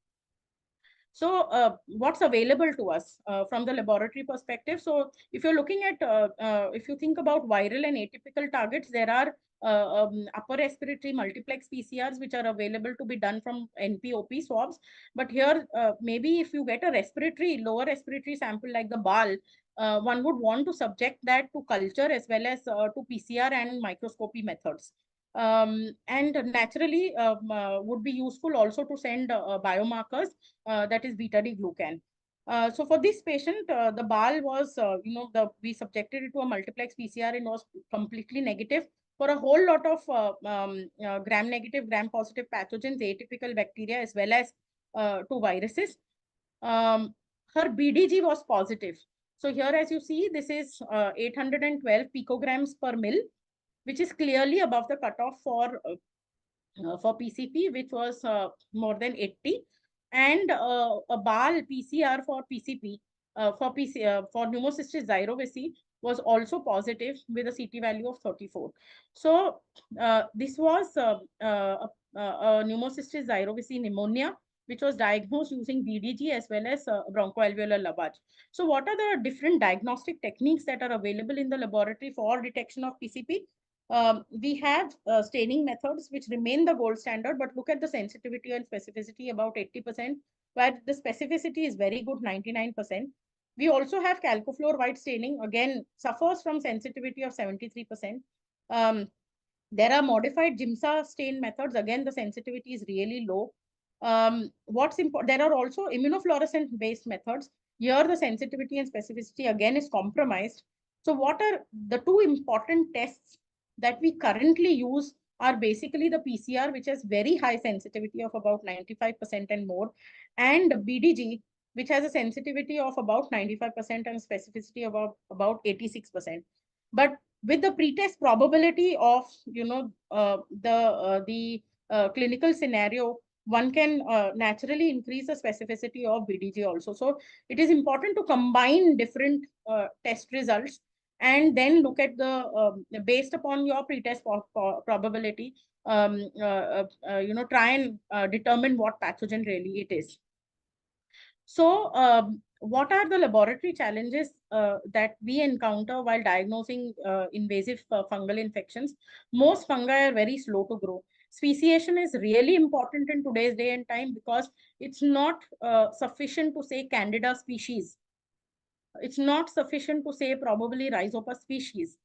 So what's available to us from the laboratory perspective? So if you're looking at, if you think about viral and atypical targets, there are upper respiratory multiplex PCRs which are available to be done from NP-OP swabs. But here, maybe if you get a lower respiratory sample like the BAL, one would want to subject that to culture as well as to PCR and microscopy methods. And naturally would be useful also to send biomarkers, that is beta-D-glucan. So for this patient, the BAL was, we subjected it to a multiplex PCR and was completely negative for a whole lot of gram-negative, gram-positive pathogens, atypical bacteria, as well as to viruses. Her BDG was positive. So here, as you see, this is 812 picograms per mil, which is clearly above the cutoff for PCP, which was more than 80, and a BAL PCR for PCP for pneumocystis gyrovesi was also positive with a CT value of 34. So this was a pneumocystis gyrovesi pneumonia, which was diagnosed using BDG as well as bronchoalveolar lavage. So what are the different diagnostic techniques that are available in the laboratory for detection of PCP? We have staining methods which remain the gold standard, but look at the sensitivity and specificity about 80%, where the specificity is very good, 99%. We also have calcofluor white staining, again, suffers from sensitivity of 73%. There are modified GIMSA stain methods. Again, the sensitivity is really low. What's important, there are also immunofluorescent based methods. Here, the sensitivity and specificity again is compromised. So what are the two important tests that we currently use are basically the PCR, which has very high sensitivity of about 95% and more, and BDG, which has a sensitivity of about 95% and specificity of about 86%. But with the pretest probability of, the clinical scenario, one can naturally increase the specificity of BDG also. So it is important to combine different test results and then look at the, based upon your pretest probability, try and determine what pathogen really it is. So What are the laboratory challenges that we encounter while diagnosing invasive fungal infections? Most fungi are very slow to grow. Speciation is really important in today's day and time because it's not sufficient to say Candida species. It's not sufficient to say probably Rhizopus species.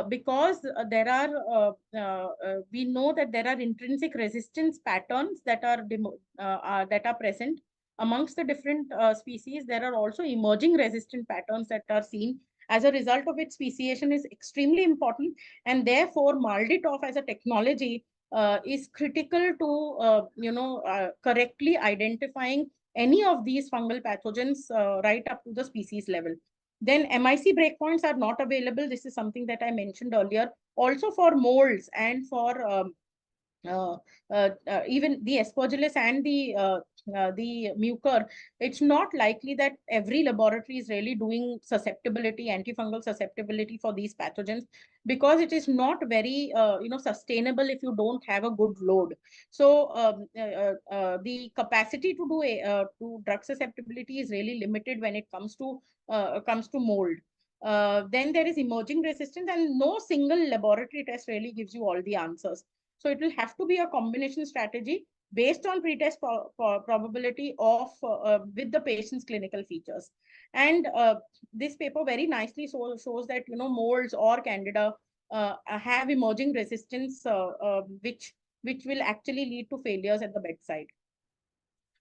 Because there are, we know that there are intrinsic resistance patterns that are present amongst the different species. There are also emerging resistant patterns that are seen. As a result of it, speciation is extremely important, and therefore MALDI-TOF as a technology is critical to correctly identifying any of these fungal pathogens right up to the species level. Then MIC breakpoints are not available. This is something that I mentioned earlier. Also for molds and for even the aspergillus and the mucor, it's not likely that every laboratory is really doing susceptibility, antifungal susceptibility for these pathogens, because it is not very sustainable if you don't have a good load. So the capacity to do to drug susceptibility is really limited when it comes to mold. Then there is emerging resistance, and no single laboratory test really gives you all the answers. So it will have to be a combination strategy based on pretest probability of with the patient's clinical features. And this paper very nicely shows that molds or Candida have emerging resistance, which will actually lead to failures at the bedside.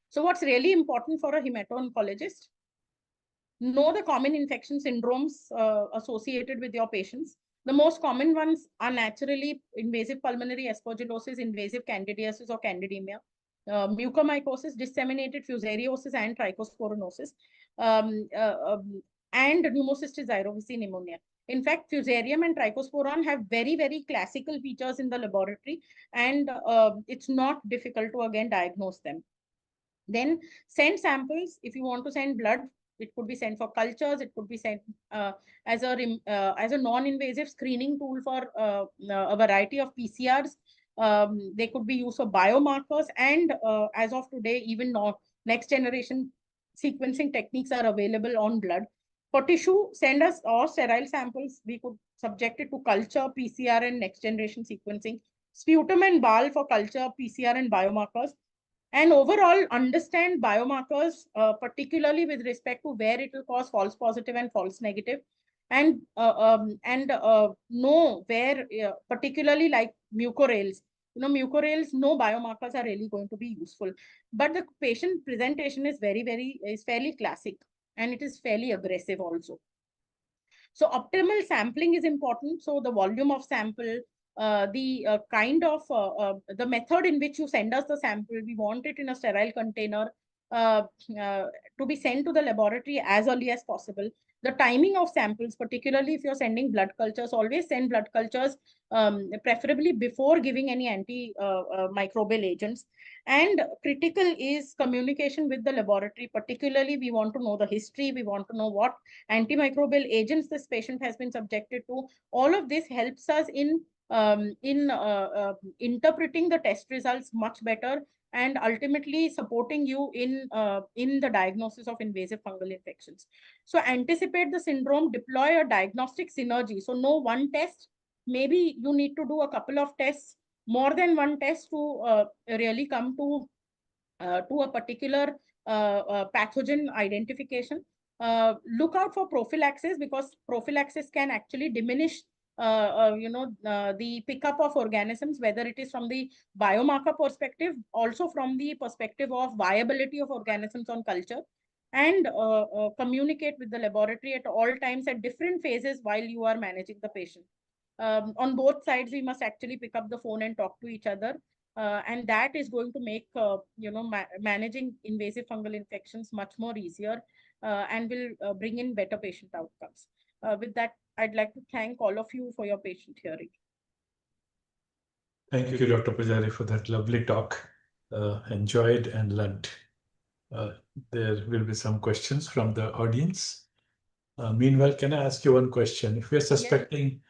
So what's really important for a hemato-oncologist? Know the common infection syndromes associated with your patients. The most common ones are naturally invasive pulmonary aspergillosis, invasive candidiasis or candidemia, mucormycosis, disseminated fusariosis and trichosporinosis, and pneumocystis gyrovicii pneumonia. In fact, fusarium and trichosporon have very, very classical features in the laboratory, and it's not difficult to again diagnose them. Then send samples. If you want to send blood, it could be sent for cultures. It could be sent as a non-invasive screening tool for a variety of PCRs. They could be used for biomarkers, and as of today, even next generation sequencing techniques are available on blood. For tissue, send us or sterile samples. We could subject it to culture, PCR, and next generation sequencing. Sputum and bile for culture, PCR, and biomarkers. And overall, understand biomarkers, particularly with respect to where it will cause false positive and false negative, and know where, particularly like mucorales. Mucorales, no biomarkers are really going to be useful, but the patient presentation is fairly classic, and it is fairly aggressive also. So optimal sampling is important. So the volume of sample, the kind of the method in which you send us the sample, we want it in a sterile container to be sent to the laboratory as early as possible. The timing of samples, particularly if you're sending blood cultures, always send blood cultures preferably before giving any antimicrobial agents. And critical is communication with the laboratory. Particularly, we want to know the history. We want to know what antimicrobial agents this patient has been subjected to. All of this helps us in interpreting the test results much better, and ultimately supporting you in the diagnosis of invasive fungal infections. So anticipate the syndrome, deploy a diagnostic synergy. So no one test, maybe you need to do a couple of tests, more than one test to really come to a particular pathogen identification. Look out for prophylaxis, because prophylaxis can actually diminish the pickup of organisms, whether it is from the biomarker perspective, also from the perspective of viability of organisms on culture, and communicate with the laboratory at all times at different phases while you are managing the patient. On both sides, we must actually pick up the phone and talk to each other. And that is going to make managing invasive fungal infections much more easier, and will bring in better patient outcomes. With that, I'd like to thank all of you for your patient hearing. Thank you, Dr. Pujari, for that lovely talk. Enjoyed and learned. There will be some questions from the audience. Meanwhile, can I ask you one question? If we are suspecting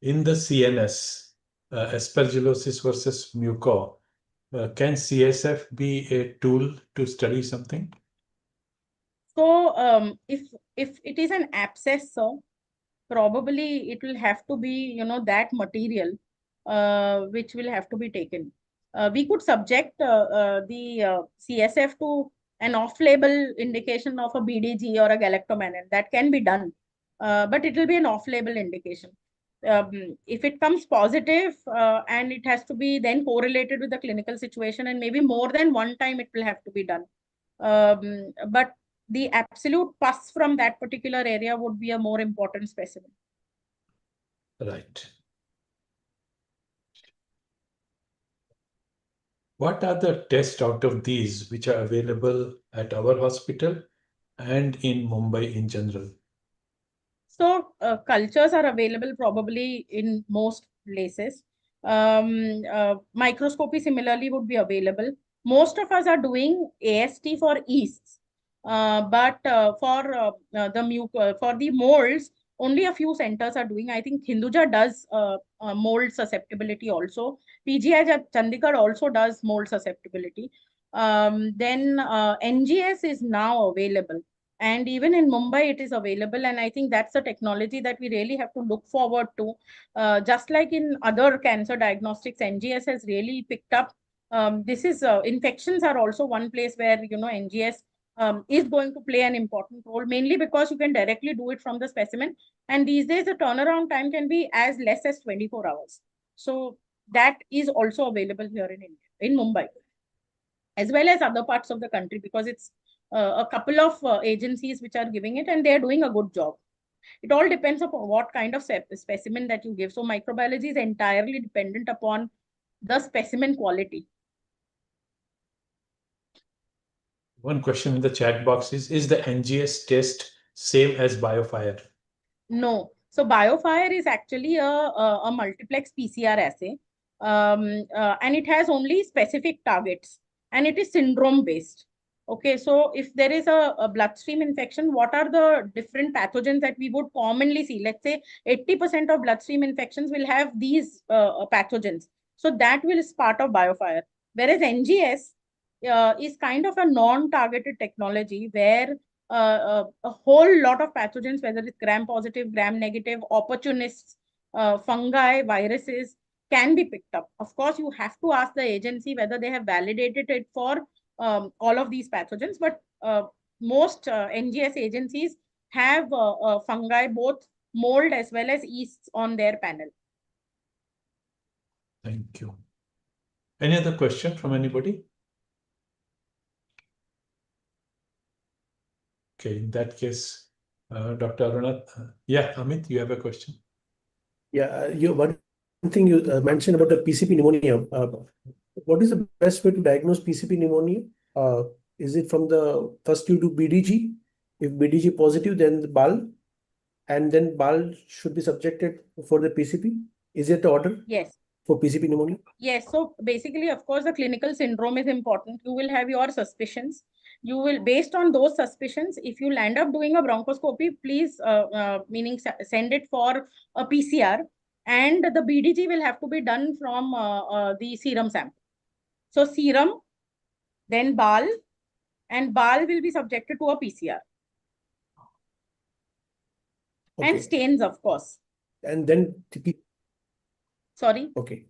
in the CNS aspergillosis versus mucor, can CSF be a tool to study something? So if it is an abscess, sir, probably it will have to be, that material which will have to be taken. We could subject the CSF to an off-label indication of a BDG or a galactomannan. That can be done, but it will be an off-label indication. If it comes positive and it has to be then correlated with the clinical situation, and maybe more than one time it will have to be done. But the absolute pus from that particular area would be a more important specimen. Right. What are the tests out of these which are available at our hospital and in Mumbai in general? So cultures are available probably in most places. Microscopy similarly would be available. Most of us are doing AST for yeasts, but for the molds, only a few centers are doing. I think Hinduja does mold susceptibility also. PGI Chandigarh also does mold susceptibility. Then NGS is now available. And even in Mumbai, it is available. And I think that's a technology that we really have to look forward to. Just like in other cancer diagnostics, NGS has really picked up. This is infections are also one place where, NGS is going to play an important role, mainly because you can directly do it from the specimen. And these days, the turnaround time can be as less as 24 hours. So that is also available here in India, in Mumbai, as well as other parts of the country, because it's a couple of agencies which are giving it, and they're doing a good job. It all depends upon what kind of specimen that you give. So microbiology is entirely dependent upon the specimen quality. One question in the chat box is the NGS test same as BioFire? No. So BioFire is actually a multiplex PCR assay, and it has only specific targets, and it is syndrome based. Okay, so if there is a bloodstream infection, what are the different pathogens that we would commonly see? Let's say 80% of bloodstream infections will have these pathogens. So that is part of BioFire. Whereas NGS is kind of a non-targeted technology where a whole lot of pathogens, whether it's gram-positive, gram-negative, opportunists, fungi, viruses, can be picked up. Of course, you have to ask the agency whether they have validated it for all of these pathogens, but most NGS agencies have fungi, both mold as well as yeasts on their panel. Thank you. Any other question from anybody? Okay, in that case, Dr. Aruna, yeah, Amit, you have a question? Yeah, one thing you mentioned about the PCP pneumonia. What is the best way to diagnose PCP pneumonia? Is it from the first you do BDG? If BDG positive, then the BAL, and then BAL should be subjected for the PCP. Is it the order? Yes. For PCP pneumonia? Yes. So basically, of course, the clinical syndrome is important. You will have your suspicions. You will, based on those suspicions, if you land up doing a bronchoscopy, please, meaning send it for a PCR, and the BDG will have to be done from the serum sample. So serum, then BAL, and BAL will be subjected to a PCR. Okay. And stains, of course. And then Sorry. Okay.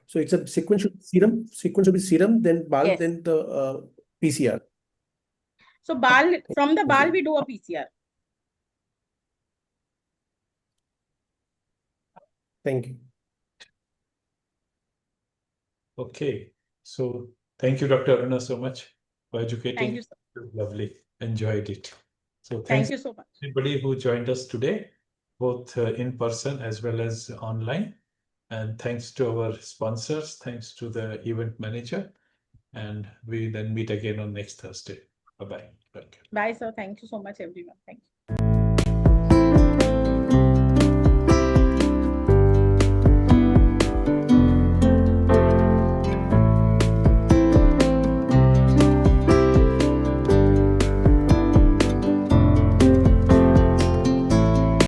So it's a sequential serum. Sequence will be serum, then BAL, Yes. then the PCR. So BAL, from the BAL, Okay. we do a PCR. Thank you. Okay. So thank you, Dr. Aruna, so much for educating. Thank you, sir. Lovely. Enjoyed it. So Thank thanks you so much. everybody who joined us today, both in person as well as online. And thanks to our sponsors, thanks to the event manager. And we then meet again on next Thursday. Bye-bye. Thank you. Bye, sir. Thank you so much, everyone. Thank you.